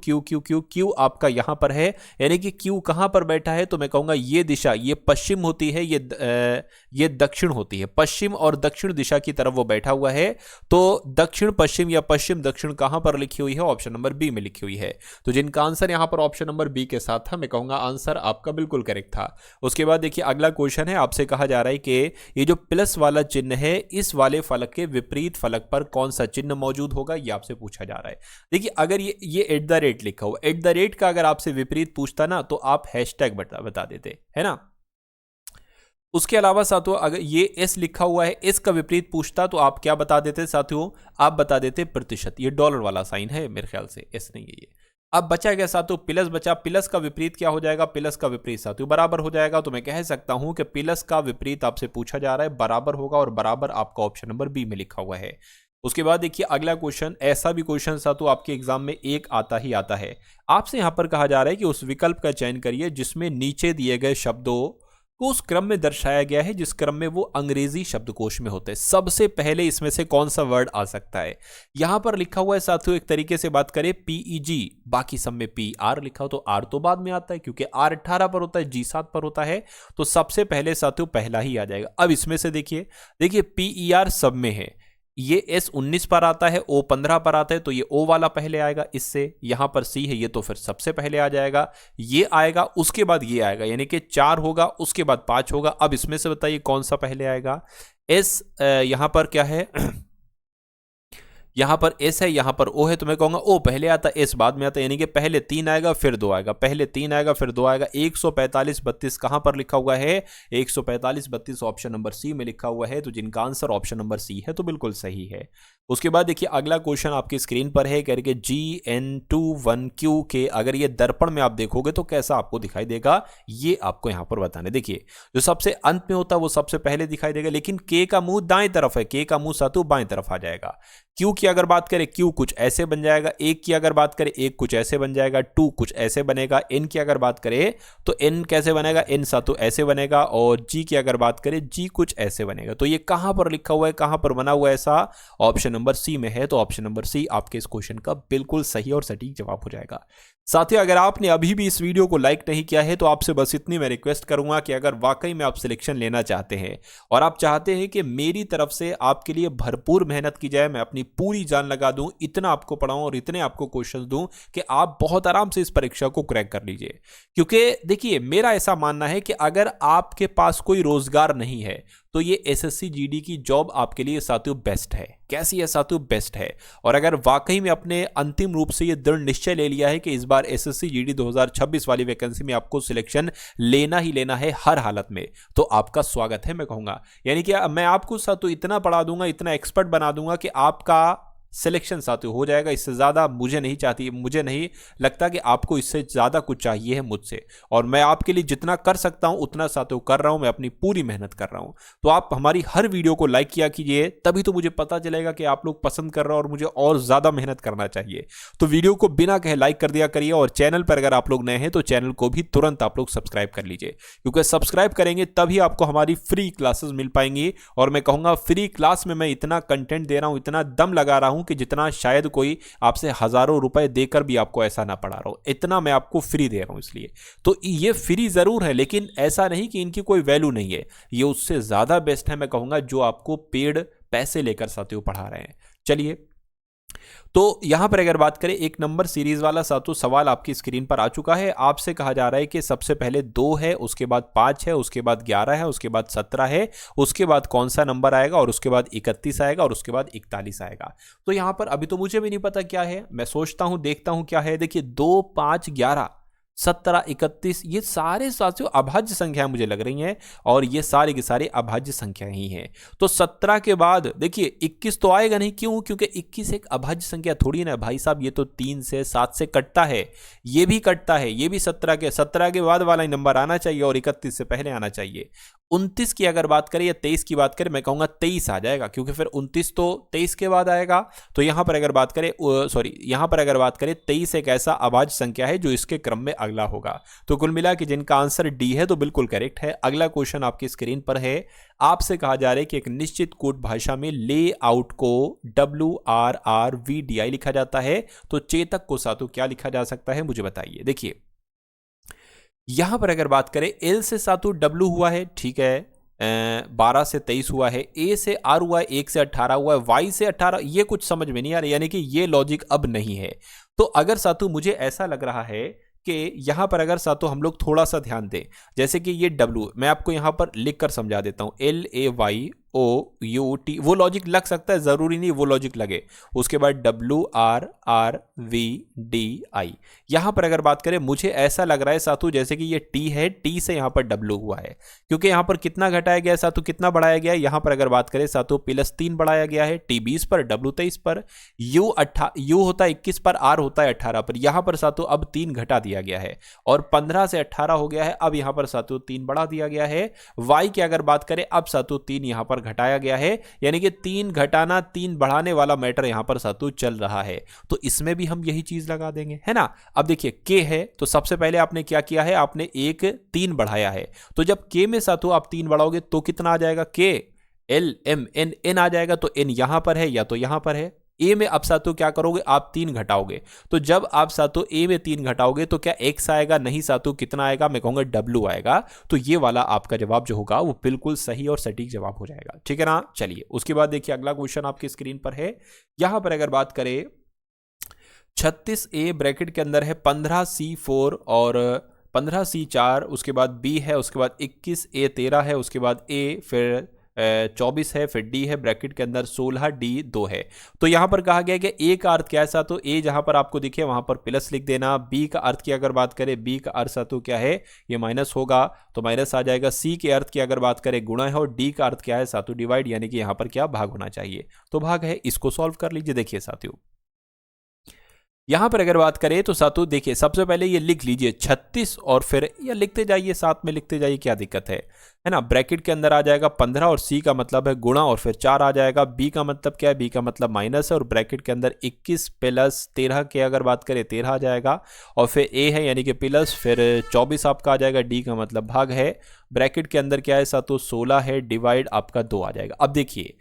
Q आपका यहां पर है, यानी कि Q कहां पर बैठा है? तो मैं कहूंगा ये दिशा, ये पश्चिम होती है, ये दक्षिण होती है। पश्चिम और दक्षिण दिशा की तरफ वो बैठा हुआ है। तो दक्षिण पश्चिम या पश्चिम दक्षिण कहां पर लिखी हुई है? ऑप्शन नंबर बी में लिखी हुई है। तो जिनका आंसर यहां पर ऑप्शन नंबर बी के साथ था, मैं कहूंगा आंसर आपका बिल्कुल करेक्ट था। उसके बाद देखिए अगला क्वेश्चन है, आपसे कहा जा रहा है कि ये जो प्लस वाला चिन्ह है, इस वाले फलक के विपरीत फलक पर कौन सा चिन्ह मौजूद होगा, ये आपसे पूछा जा रहा है। देखिए अगर ये @ लिखा हुआ, @ का अगर आपसे विपरीत पूछता ना तो आप हैशटैग बता देते, है ना। उसके अलावा साथियों अगर ये एस लिखा हुआ है, एस का विपरीत पूछता तो आप क्या बता देते साथियों? आप बता देते प्रतिशत। ये डॉलर वाला साइन है मेरे ख्याल से, एस नहीं है ये। अब बचा गया साथियों प्लस बचा। प्लस का विपरीत क्या हो जाएगा? प्लस का विपरीत साथियों बराबर हो जाएगा। तो मैं कह सकता हूं कि प्लस का विपरीत आपसे पूछा जा रहा है, बराबर होगा, और बराबर आपका ऑप्शन नंबर बी में लिखा हुआ है। उसके बाद देखिए अगला क्वेश्चन, ऐसा भी क्वेश्चन साथियों आपके एग्जाम में एक आता ही आता है। आपसे यहां पर कहा जा रहा है कि उस विकल्प का चयन करिए जिसमें नीचे दिए गए शब्दों को उस क्रम में दर्शाया गया है जिस क्रम में वो अंग्रेजी शब्दकोश में होते हैं। सबसे पहले इसमें से कौन सा वर्ड आ सकता है? यहां पर लिखा हुआ है साथियों, एक तरीके से बात करें PEG, बाकी सब में PR लिखा हो, तो R तो बाद में आता है क्योंकि R 18 पर होता है, G 7 पर होता है। तो सबसे पहले साथियों पहला ही आ जाएगा। अब इसमें से देखिए PER सब में है, ये S 19 पर आता है, O 15 पर आता है, तो ये O वाला पहले आएगा। इससे यहां पर C है, ये तो फिर सबसे पहले आ जाएगा, ये आएगा, उसके बाद ये आएगा, यानी कि 4 होगा, उसके बाद 5 होगा। अब इसमें से बताइए कौन सा पहले आएगा? S यहां पर क्या है? यहां पर S है, यहां पर O है, तो मैं कहूंगा O पहले आता है, S बाद में आता है, यानी कि पहले 3 आएगा फिर 2 आएगा, पहले 3 आएगा फिर 2 आएगा। 145 32 कहां पर लिखा हुआ है? 145 32 ऑप्शन नंबर सी में लिखा हुआ है। तो जिनका आंसर ऑप्शन नंबर सी है तो बिल्कुल सही है। उसके बाद देखिए अगला क्वेश्चन आपकी स्क्रीन पर है, करके GN21Q के अगर ये दर्पण में आप देखोगे तो कैसा आपको दिखाई देगा, ये आपको यहां पर बताने। देखिए जो सबसे अंत में होता है वो सबसे पहले दिखाई देगा, लेकिन K का मुंह दाएं तरफ है, K का मुंह साथियों बाएं तरफ आ जाएगा। Q की अगर बात करें, Q कुछ ऐसे बन जाएगा। 1 की अगर बात करें, 1 कुछ ऐसे बन जाएगा। 2 कुछ ऐसे बनेगा। N की अगर बात करें तो N कैसे बनेगा? N साथियों ऐसे बनेगा। और G की अगर बात करें, G कुछ ऐसे बनेगा। तो ये कहां पर लिखा हुआ है, कहां पर बना हुआ है? ऐसा ऑप्शन नंबर सी में है। तो ऑप्शन नंबर सी आपके इस क्वेश्चन का बिल्कुल सही और सटीक जवाब हो जाएगा। साथियों, अगर आपने अभी भी इस वीडियो को लाइक नहीं किया है तो आपसे बस इतनी मैं रिक्वेस्ट करूंगा कि अगर वाकई में आप सिलेक्शन लेना चाहते हैं और आप चाहते हैं कि मेरी तरफ से आपके लिए भरपूर मेहनत की जाए, मैं अपनी पूरी जान लगा दूं, इतना आपको पढ़ाऊं और इतने आपको क्वेश्चंस दूं कि आप बहुत आराम से इस परीक्षा को क्रैक कर लीजिए। क्योंकि देखिए, मेरा ऐसा मानना है कि अगर आपके पास कोई रोजगार नहीं है तो ये एसएससी जीडी की जॉब आपके लिए साथियों बेस्ट है। कैसी है साथियों? बेस्ट है। और अगर वाकई में अपने अंतिम रूप से ये दृढ़ निश्चय ले लिया है कि इस बार एसएससी जीडी 2026 वाली वैकेंसी में आपको सिलेक्शन लेना ही लेना है हर हालत में, तो आपका स्वागत है मैं कहूंगा। यानी कि मैं आपको साथियों इतना पढ़ा दूंगा, इतना एक्सपर्ट बना दूंगा कि आपका सिलेक्शन साथियों हो जाएगा। इससे ज़्यादा मुझे नहीं लगता कि आपको इससे ज़्यादा कुछ चाहिए है मुझसे। और मैं आपके लिए जितना कर सकता हूं उतना साथियों कर रहा हूं, मैं अपनी पूरी मेहनत कर रहा हूं। तो आप हमारी हर वीडियो को लाइक किया कीजिए, तभी तो मुझे पता चलेगा कि आप लोग पसंद कर रहे हो और मुझे और ज़्यादा मेहनत करना चाहिए। तो वीडियो को बिना कहे लाइक कर दिया करिए, और चैनल पर अगर आप लोग नए हैं तो चैनल को भी तुरंत आप लोग सब्सक्राइब कर लीजिए, क्योंकि सब्सक्राइब करेंगे तभी आपको हमारी फ्री क्लासेस मिल पाएंगी। और मैं कहूँगा फ्री क्लास में मैं इतना कंटेंट दे रहा हूँ, इतना दम लगा रहा हूँ कि जितना शायद कोई आपसे हजारों रुपए देकर भी आपको ऐसा ना पढ़ा रहा हो, इतना मैं आपको फ्री दे रहा हूं। इसलिए तो ये फ्री जरूर है, लेकिन ऐसा नहीं कि इनकी कोई वैल्यू नहीं है, ये उससे ज्यादा बेस्ट है मैं कहूंगा जो आपको पेड पैसे लेकर साथियों पढ़ा रहे हैं। चलिए, तो यहां पर अगर बात करें, एक नंबर सीरीज वाला सातों सवाल आपकी स्क्रीन पर आ चुका है। आपसे कहा जा रहा है कि सबसे पहले 2 है, उसके बाद 5 है, उसके बाद 11 है, उसके बाद 17 है, उसके बाद कौन सा नंबर आएगा, और उसके बाद 31 आएगा, और उसके बाद 41 आएगा। तो यहां पर अभी तो मुझे भी नहीं पता क्या है, मैं सोचता हूं देखता हूं क्या है। देखिए 2, 5, 11, 17, 31 ये सारे साथियों अभाज्य संख्याएं मुझे लग रही हैं, और ये सारे के सारे अभाज्य संख्या ही हैं। तो 17 के बाद देखिए 21 तो आएगा नहीं, क्यों? क्योंकि 21 एक अभाज्य संख्या थोड़ी ना भाई साहब, ये तो 3 से 7 से कटता है, ये भी कटता है, ये भी 17 के बाद वाला ही नंबर आना चाहिए और 31 से पहले आना चाहिए। 29 की अगर बात करें या 23 की बात करें, मैं कहूंगा 23 आ जाएगा, क्योंकि फिर 29 तो 23 के बाद आएगा। तो यहां पर अगर बात करें यहां पर अगर बात करें 23 एक ऐसा अभाज्य संख्या है जो इसके क्रम में अगला होगा। तो कुल मिला के जिनका आंसर डी है तो बिल्कुल करेक्ट है। अगला क्वेश्चन आपकी स्क्रीन पर है। आपसे कहा जा रहा है कि एक निश्चित कोड भाषा में लेआउट को WRRVDI लिखा जाता है, तो चेतक को सातों क्या लिखा जा सकता है मुझे बताइए। देखिए यहां पर अगर बात करें, एल से सातु W हुआ है, ठीक है, 12 से 23 हुआ है, ए से आर हुआ है, 1 से 18 हुआ है, वाई से 18, ये कुछ समझ में नहीं आ रहा, यानी कि ये लॉजिक अब नहीं है। तो अगर सातु मुझे ऐसा लग रहा है कि यहां पर अगर सातु हम लोग थोड़ा सा ध्यान दें, जैसे कि ये W मैं आपको यहां पर लिख कर समझा देता हूं, LAYOUT, वो लॉजिक लग सकता है, जरूरी नहीं वो लॉजिक लगे। उसके बाद WRRVDI, यहां पर अगर बात करें मुझे ऐसा लग रहा है सातु जैसे कि ये T है, T से यहां पर W हुआ है, क्योंकि यहां पर कितना घटाया गया है सातु, कितना बढ़ाया गया है, यहां पर अगर बात करें सातु +3 बढ़ाया गया है, T 20 पर, W 23 पर, U होता है 21 पर, R होता है 18 पर, यहां पर सातु अब 3 घटा दिया गया है और 15 से 18 हो गया है। अब यहां पर सातु 3 बढ़ा दिया गया है। Y की अगर बात करें, अब सातु 3 यहां पर घटाया गया है, यानी कि 3 घटाना 3 बढ़ाने वाला मैटर यहां पर सातु चल रहा है। तो इसमें भी हम यही चीज लगा देंगे, है ना। अब देखिए K है, तो सबसे पहले आपने क्या किया है, आपने एक 3 बढ़ाया है, तो जब K में सातु आप 3 बढ़ाओगे तो कितना आ जाएगा, K L M N N आ जाएगा। तो N यहां पर है या तो यहां पर है। ए में अब सातों क्या करोगे, आप 3 घटाओगे, तो जब आप सातों ए में 3 घटाओगे तो क्या x आएगा, नहीं सातों कितना आएगा, मैं कहूंगा W आएगा। तो ये वाला आपका जवाब जो होगा वो बिल्कुल सही और सटीक जवाब हो जाएगा, ठीक है ना। चलिए उसके बाद देखिए अगला क्वेश्चन आपकी स्क्रीन पर है। यहां पर अगर बात करें 36A ब्रैकेट के अंदर है 15C4 और 15C4, उसके बाद B है, उसके बाद 21A 13 है, उसके बाद A फिर 24 है, फिर D है, ब्रैकेट के अंदर 16D 2 है। तो यहां पर कहा गया कि A का अर्थ क्या है सातों, A जहां पर आपको दिखे वहां पर प्लस लिख देना। B का अर्थ की अगर बात करें, B का अर्थ सातों क्या है, ये माइनस होगा तो माइनस आ जाएगा। C के अर्थ की अगर बात करें गुणा है, और D का अर्थ क्या है सातों डिवाइड, यानी कि यहां पर क्या भाग होना चाहिए, तो भाग है। इसको सॉल्व कर लीजिए। देखिए साथियों यहां पर अगर बात करें तो सातों देखिए सबसे पहले ये लिख लीजिए 36 और फिर ये लिखते जाइए, साथ में लिखते जाइए, क्या दिक्कत है ना। ब्रैकेट के अंदर आ जाएगा 15 और C का मतलब है गुणा और फिर 4 आ जाएगा। B का मतलब क्या है, B का मतलब माइनस है, और ब्रैकेट के अंदर 21 प्लस 13 के अगर बात करें 13 आ जाएगा, और फिर A है यानी कि प्लस, फिर 24 आपका आ जाएगा, D का मतलब भाग है, ब्रैकेट के अंदर क्या है सातों 16 है, डिवाइड आपका 2 आ जाएगा। अब देखिए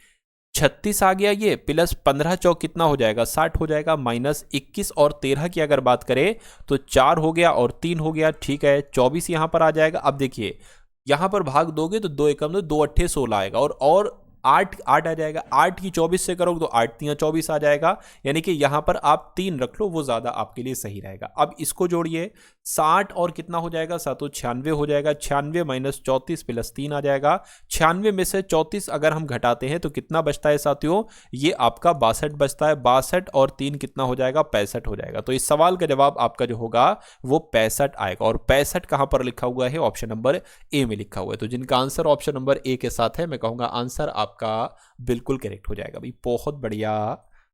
36 आ गया ये, प्लस 15 चौक कितना हो जाएगा 60 हो जाएगा, माइनस 21 और 13 की अगर बात करें तो 4 हो गया और 3 हो गया, ठीक है 24 यहाँ पर आ जाएगा। अब देखिए यहाँ पर भाग दोगे तो 2 एकम 2 अट्ठे 16 आएगा, और 8 8 आ जाएगा, 8 की 24 से करोगे तो 8 3 24 आ जाएगा, यानी कि यहाँ पर आप 3 रख लो, वो ज़्यादा आपके लिए सही रहेगा। अब इसको जोड़िए, 60 और कितना हो जाएगा 7 96 हो जाएगा, 96 माइनस 34 प्लस 3 आ जाएगा। 96 में से 34 अगर हम घटाते हैं तो कितना बचता है साथियों, ये आपका 62 बचता है। 62 और 3 कितना हो जाएगा 65 हो जाएगा। तो इस सवाल का जवाब आपका जो होगा वो 65 आएगा, और 65 कहाँ पर लिखा हुआ है, ऑप्शन नंबर ए में लिखा हुआ है। तो जिनका आंसर ऑप्शन नंबर ए के साथ है, मैं कहूँगा आंसर आपका बिल्कुल करेक्ट हो जाएगा भाई, बहुत बढ़िया,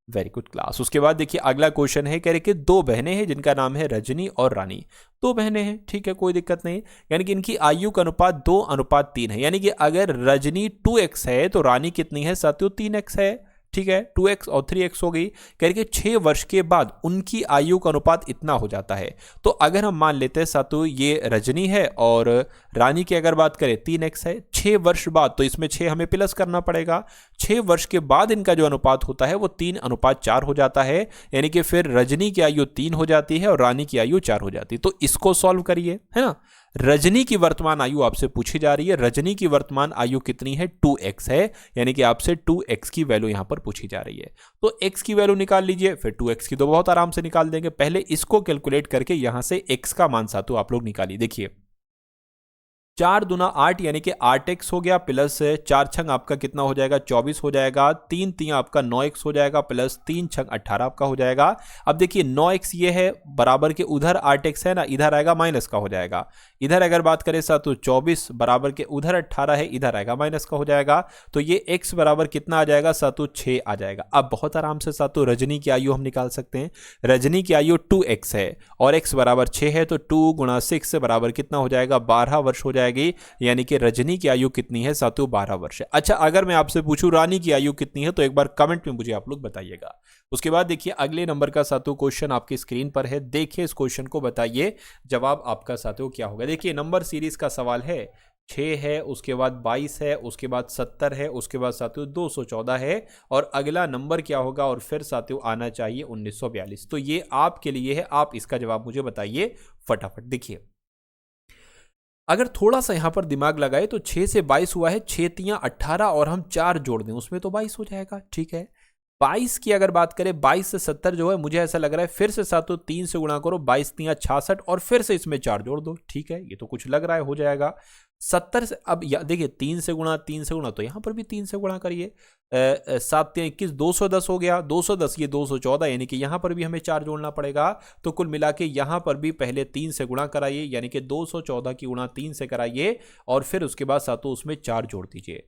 वेरी गुड क्लास। उसके बाद देखिए अगला क्वेश्चन है, कह रहे कि 2 बहनें हैं जिनका नाम है रजनी और रानी। 2 बहनें हैं, ठीक है कोई दिक्कत नहीं, यानी कि इनकी आयु का अनुपात 2:3 है, यानी कि अगर रजनी 2x है तो रानी कितनी है साथियों 3x है, ठीक है 2x और 3x हो गई। कह रहे कि 6 वर्ष के बाद उनकी आयु का अनुपात इतना हो जाता है। तो अगर हम मान लेते हैं साथियों ये रजनी है और रानी की अगर बात करें 3x है, 6 वर्ष बाद, तो इसमें 6 हमें प्लस करना पड़ेगा, 6 वर्ष के बाद इनका जो अनुपात होता है वो 3:4 हो जाता है, यानी कि फिर रजनी की आयु 3 हो जाती है और रानी की आयु 4 हो जाती है। तो इसको सॉल्व करिए, है ना। रजनी की वर्तमान आयु आपसे पूछी जा रही है, रजनी की वर्तमान आयु कितनी है 2x है, यानी कि आपसे 2x की वैल्यू यहां पर पूछी जा रही है। तो x की वैल्यू निकाल लीजिए, फिर 2x की तो बहुत आराम से निकाल देंगे। पहले इसको कैलकुलेट करके यहां से x का मान सातों आप लोग निकालिए। देखिए 4 दूना 8 यानी कि 8x हो गया, प्लस 4 छंग आपका कितना हो जाएगा 24 हो जाएगा, 3 3 आपका 9x हो जाएगा, प्लस 3 छंग 18 आपका हो जाएगा। अब देखिए 9x ये है बराबर के उधर 8x है ना, इधर आएगा माइनस का हो जाएगा। इधर अगर बात करें साथ 24 बराबर के उधर 18 है, इधर आएगा माइनस का हो जाएगा। तो ये x बराबर कितना आ जाएगा सातों 6 आ जाएगा। अब बहुत आराम से सातों रजनी की आयु हम निकाल सकते हैं। रजनी की आयु 2x है और x बराबर 6 है, तो 2 गुणा 6 बराबर कितना हो जाएगा 12 वर्ष हो जाएगी, यानी कि रजनी की आयु कितनी है साथियों 12 वर्ष है। अच्छा अगर मैं आपसे पूछूं रानी की आयु कितनी है तो एक बार कमेंट में मुझे आप लोग बताइएगा। उसके बाद देखिए अगले नंबर का साथियों क्वेश्चन आपकी स्क्रीन पर है, देखिए इस क्वेश्चन को बताइए जवाब आपका साथियों क्या होगा। देखिए नंबर सीरीज का सवाल है, 6 है, उसके बाद 22 है, उसके बाद 70 है, उसके बाद साथियों 214 है, और अगला नंबर क्या होगा, और फिर साथियों आना चाहिए 1942। तो ये आपके लिए है, आप इसका जवाब मुझे बताइए फटाफट। देखिए अगर थोड़ा सा यहां पर दिमाग लगाए तो 6 से 22 हुआ है, 6 3 18 और हम 4 जोड़ दें उसमें तो 22 हो जाएगा, ठीक है। 22 की अगर बात करें 22 से 70 जो है, मुझे ऐसा लग रहा है फिर से सातों 3 से गुणा करो, 22 3 66 और फिर से इसमें 4 जोड़ दो, ठीक है ये तो कुछ लग रहा है हो जाएगा। 70 से अब देखिए 3 से गुणा तो यहाँ पर भी 3 से गुणा करिए, 7 3 21 210 हो गया, 210 ये 214, यानी कि यहाँ पर भी हमें 4 जोड़ना पड़ेगा। तो कुल मिला के यहाँ पर भी पहले 3 से गुणा कराइए, यानी कि 214 की गुणा 3 से कराइए और फिर उसके बाद सातों उसमें 4 जोड़ दीजिए।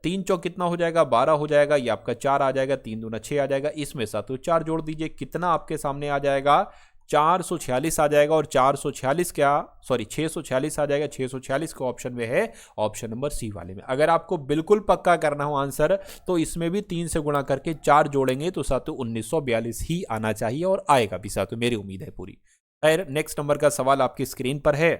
3 चौक कितना हो जाएगा 12 हो जाएगा, ये आपका 4 आ जाएगा, 3 दूना 6 आ जाएगा, इसमें सातों 4 जोड़ दीजिए, कितना आपके सामने आ जाएगा 446 आ जाएगा। और 446 क्या, सॉरी 646 आ जाएगा, 646 का ऑप्शन में है, ऑप्शन नंबर सी वाले में। अगर आपको बिल्कुल पक्का करना हो आंसर तो इसमें भी 3 से गुणा करके 4 जोड़ेंगे तो सातों 1942 ही आना चाहिए, और आएगा भी सातों, मेरी उम्मीद है पूरी। खैर नेक्स्ट नंबर का सवाल आपकी स्क्रीन पर है,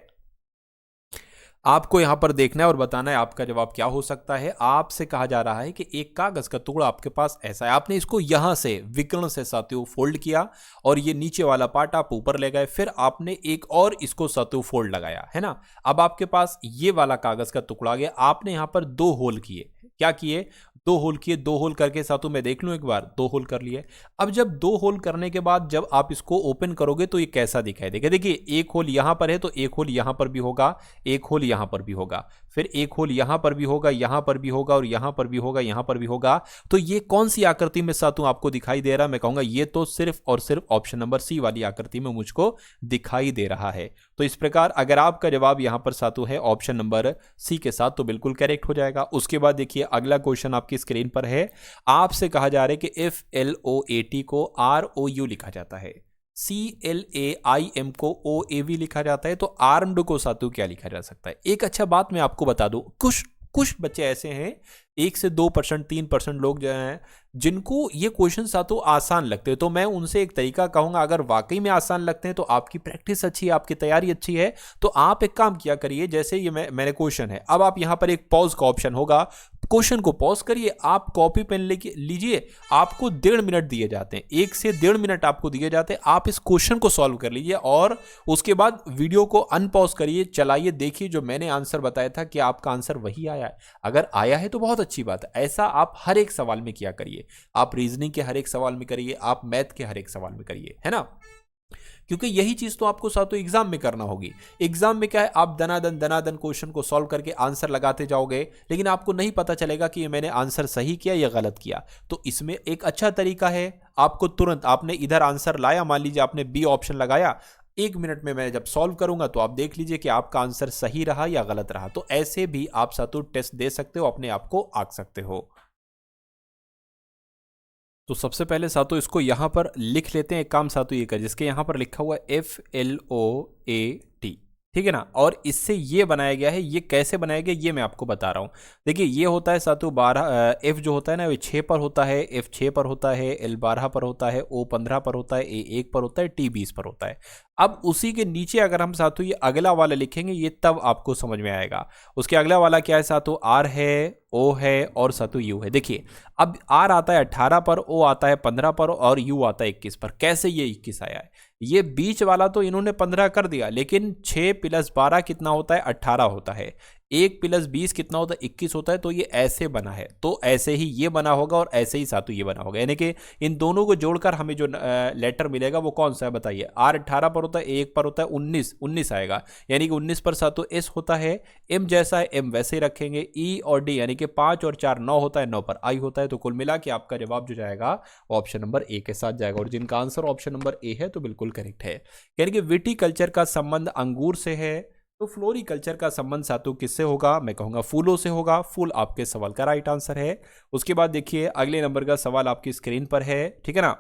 आपको यहां पर देखना है और बताना है आपका जवाब क्या हो सकता है। आपसे कहा जा रहा है कि एक कागज का टुकड़ा आपके पास ऐसा है, आपने इसको यहां से विकर्ण से साथियों फोल्ड किया और ये नीचे वाला पार्ट आप ऊपर ले गए, फिर आपने एक और इसको साथियों फोल्ड लगाया, है ना। अब आपके पास ये वाला कागज का टुकड़ा आ गया, आपने यहां पर 2 होल किए, क्या किए 2 होल किए, 2 होल करके साथों मैं देख लूं एक बार, 2 होल कर लिए। अब जब 2 होल करने के बाद जब आप इसको ओपन करोगे तो ये कैसा दिखाई देगा, देखिए एक होल यहां पर है तो एक होल यहां पर भी होगा, एक होल यहां पर भी होगा, फिर एक होल यहां पर भी होगा, यहां पर भी होगा, और यहां पर भी होगा, यहां पर भी होगा। तो ये कौन सी आकृति में साथों आपको दिखाई दे रहा है, मैं कहूंगा ये तो सिर्फ और सिर्फ ऑप्शन नंबर सी वाली आकृति में मुझको दिखाई दे रहा है। तो इस प्रकार अगर आपका जवाब यहां पर साथों है ऑप्शन नंबर सी के साथ तो बिल्कुल करेक्ट हो जाएगा। उसके बाद देखिए अगला क्वेश्चन आपकी स्क्रीन पर है, आपसे कहा जा रहा है कि FLOAT को ROU लिखा जाता है, CLAIM को OAV लिखा जाता है, तो आर्म्ड को साथियों क्या लिखा जा सकता है। एक अच्छा बात मैं आपको बता दूं, कुछ बच्चे ऐसे हैं 1 से 2% 3% लोग जो हैं जिनको ये क्वेश्चन साथों आसान लगते हैं, तो मैं उनसे एक तरीका कहूंगा, अगर वाकई में आसान लगते हैं तो आपकी प्रैक्टिस अच्छी है, आपकी तैयारी अच्छी है, तो आप एक काम किया करिए, जैसे ये मैंने क्वेश्चन है, अब आप यहां पर एक पॉज का ऑप्शन होगा, क्वेश्चन को पॉज करिए, आप कॉपी पेन लेके लीजिए, आपको 1.5 मिनट दिए जाते हैं, 1 से 1.5 मिनट आपको दिए जाते हैं, आप इस क्वेश्चन को सॉल्व कर लीजिए और उसके बाद वीडियो को अनपॉज करिए, चलाइए, देखिए जो मैंने आंसर बताया था कि आपका आंसर वही आया है। अगर आया है तो बहुत अच्छी बात है। ऐसा आप हर एक सवाल में किया करिए, आप रीजनिंग के हर एक सवाल में करिए, आप मैथ के हर एक सवाल में करिए, है ना, क्योंकि यही चीज तो आपको सातों एग्जाम में करना होगी। एग्जाम में क्या है, आप दनादन क्वेश्चन को सॉल्व करके आंसर लगाते जाओगे, लेकिन आपको नहीं पता चलेगा कि मैंने आंसर सही किया या गलत किया। तो इसमें एक अच्छा तरीका है, आपको तुरंत, आपने इधर आंसर लाया, मान लीजिए आपने बी ऑप्शन लगाया, 1 मिनट में मैं जब सॉल्व करूंगा तो आप देख लीजिए कि आपका आंसर सही रहा या गलत रहा। तो ऐसे भी आप सातों टेस्ट दे सकते हो, अपने आप को आंक सकते हो। तो सबसे पहले सातों इसको यहां पर लिख लेते हैं। एक काम सातों ये कर, जिसके यहां पर लिखा हुआ है FLOAT, ठीक है ना, और इससे ये बनाया गया है। ये कैसे बनाया गया ये मैं आपको बता रहा हूं। देखिए ये होता है सातों 12, F जो होता है ना वो 6 पर होता है, F 6 पर होता है, L 12 पर होता है, O 15 पर होता है, A 1 पर होता है, T 20 पर होता है। अब उसी के नीचे अगर हम सातों ये अगला वाला लिखेंगे, ये तब आपको समझ में आएगा। उसके अगला वाला क्या है सातों, R है, O है और सातों U है। देखिए अब R आता है 18 पर, O आता है 15 पर और U आता है 21 पर। कैसे ये 21 आया है, ये बीच वाला तो इन्होंने 15 कर दिया, लेकिन 6 + 12 कितना होता है, 18 होता है, 1 + 20 कितना होता है, 21 होता है। तो ये ऐसे बना है, तो ऐसे ही ये बना होगा और ऐसे ही सातों ये बना होगा, यानी कि इन दोनों को जोड़कर हमें जो लेटर मिलेगा वो कौन सा है बताइए। R 18 पर होता है, 1 पर होता है, 19 आएगा, यानी कि 19 पर सातों S होता है, M जैसा है M वैसे ही रखेंगे, E और D यानी कि 5 और 4 9 होता है, 9 पर I होता है। तो कुल मिला के आपका जवाब जो जाएगा ऑप्शन नंबर A के साथ जाएगा, और जिनका आंसर ऑप्शन नंबर A है तो बिल्कुल करेक्ट है। यानी कि विटीकल्चर का संबंध अंगूर से है, तो फ्लोरिकल्चर का संबंध सातों किससे होगा, मैं कहूंगा फूलों से होगा। फूल आपके सवाल का राइट आंसर है। उसके बाद देखिए अगले नंबर का सवाल आपकी स्क्रीन पर है, ठीक है ना।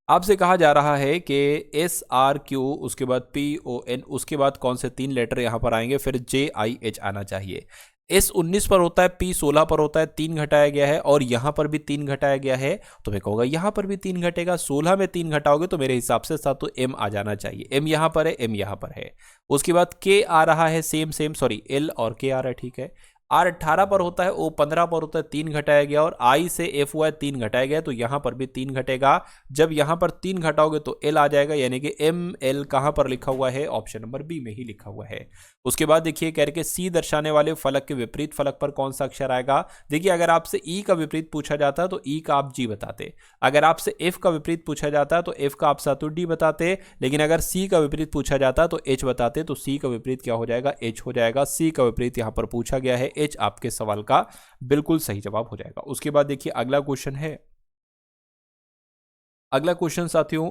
आपसे कहा जा रहा है कि SRQ, उसके बाद PON, उसके बाद कौन से 3 लेटर यहां पर आएंगे, फिर JIH आना चाहिए। S 19 पर होता है, P 16 पर होता है, 3 घटाया गया है, और यहां पर भी 3 घटाया गया है। तो मैं कहूंगा यहां पर भी 3 घटेगा, 16 में 3 घटाओगे तो मेरे हिसाब से सातों M आ जाना चाहिए। M यहां पर है, M यहां पर है। उसके बाद K आ रहा है, सेम सॉरी L और K आ रहा है, ठीक है। R 18 पर होता है, O 15 पर होता है, 3 घटाया गया, और I से F हुआ है, 3 घटाया गया, तो यहां पर भी 3 घटेगा। जब यहां पर 3 घटाओगे तो L आ जाएगा, यानी कि ML कहां पर लिखा हुआ है, ऑप्शन नंबर B में ही लिखा हुआ है। उसके बाद देखिए कह रहे कि C दर्शाने वाले फलक के विपरीत फलक पर कौन सा अक्षर आएगा। देखिए अगर आपसे E का विपरीत पूछा जाता है तो E का आप G बताते, अगर आपसे F का विपरीत पूछा जाता है तो F का आप सातों D बताते, लेकिन अगर C का विपरीत पूछा जाता है तो H बताते। तो C का विपरीत क्या हो जाएगा, H हो जाएगा। C का विपरीत यहां पर पूछा गया है, H आपके सवाल का बिल्कुल सही जवाब हो जाएगा। उसके बाद देखिए अगला क्वेश्चन है, अगला क्वेश्चन साथियों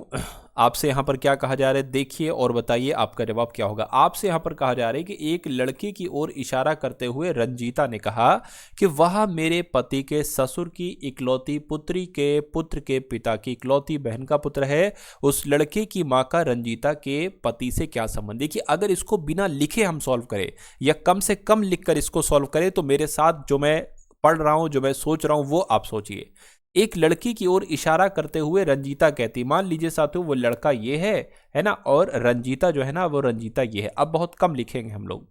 आपसे यहां पर क्या कहा जा रहा है, देखिए और बताइए आपका जवाब क्या होगा। आपसे यहां पर कहा जा रहा है कि एक लड़के की ओर इशारा करते हुए रंजीता ने कहा कि वह मेरे पति के ससुर की इकलौती पुत्री के पुत्र के पिता की इकलौती बहन का पुत्र है। उस लड़के की मां का रंजीता के पति से क्या संबंध। देखिए अगर इसको बिना लिखे हम सॉल्व करें या कम से कम लिखकर इसको सॉल्व करें तो मेरे साथ जो मैं पढ़ रहा हूं, जो मैं सोच रहा हूं, वो आप सोचिए। एक लड़की की ओर इशारा करते हुए रंजीता कहती, मान लीजिए साथियों वो लड़का ये है ना, और रंजीता जो है ना वो रंजीता ये है। अब बहुत कम लिखेंगे हम लोग।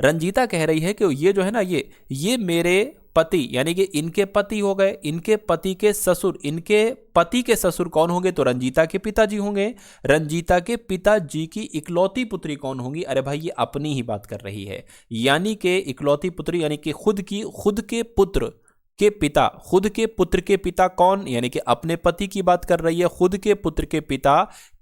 रंजीता कह रही है कि ये जो है ना ये मेरे पति यानी कि इनके पति हो गए, इनके पति के ससुर, इनके पति के ससुर कौन होंगे, तो रंजीता के पिताजी होंगे। रंजीता के पिताजी की इकलौती पुत्री कौन होंगी, अरे भाई ये अपनी ही बात कर रही है, यानी कि इकलौती पुत्री यानी कि खुद के पुत्र के पिता, खुद के पुत्र के पिता कौन, यानी कि अपने पति की बात कर रही है। खुद के पुत्र के पिता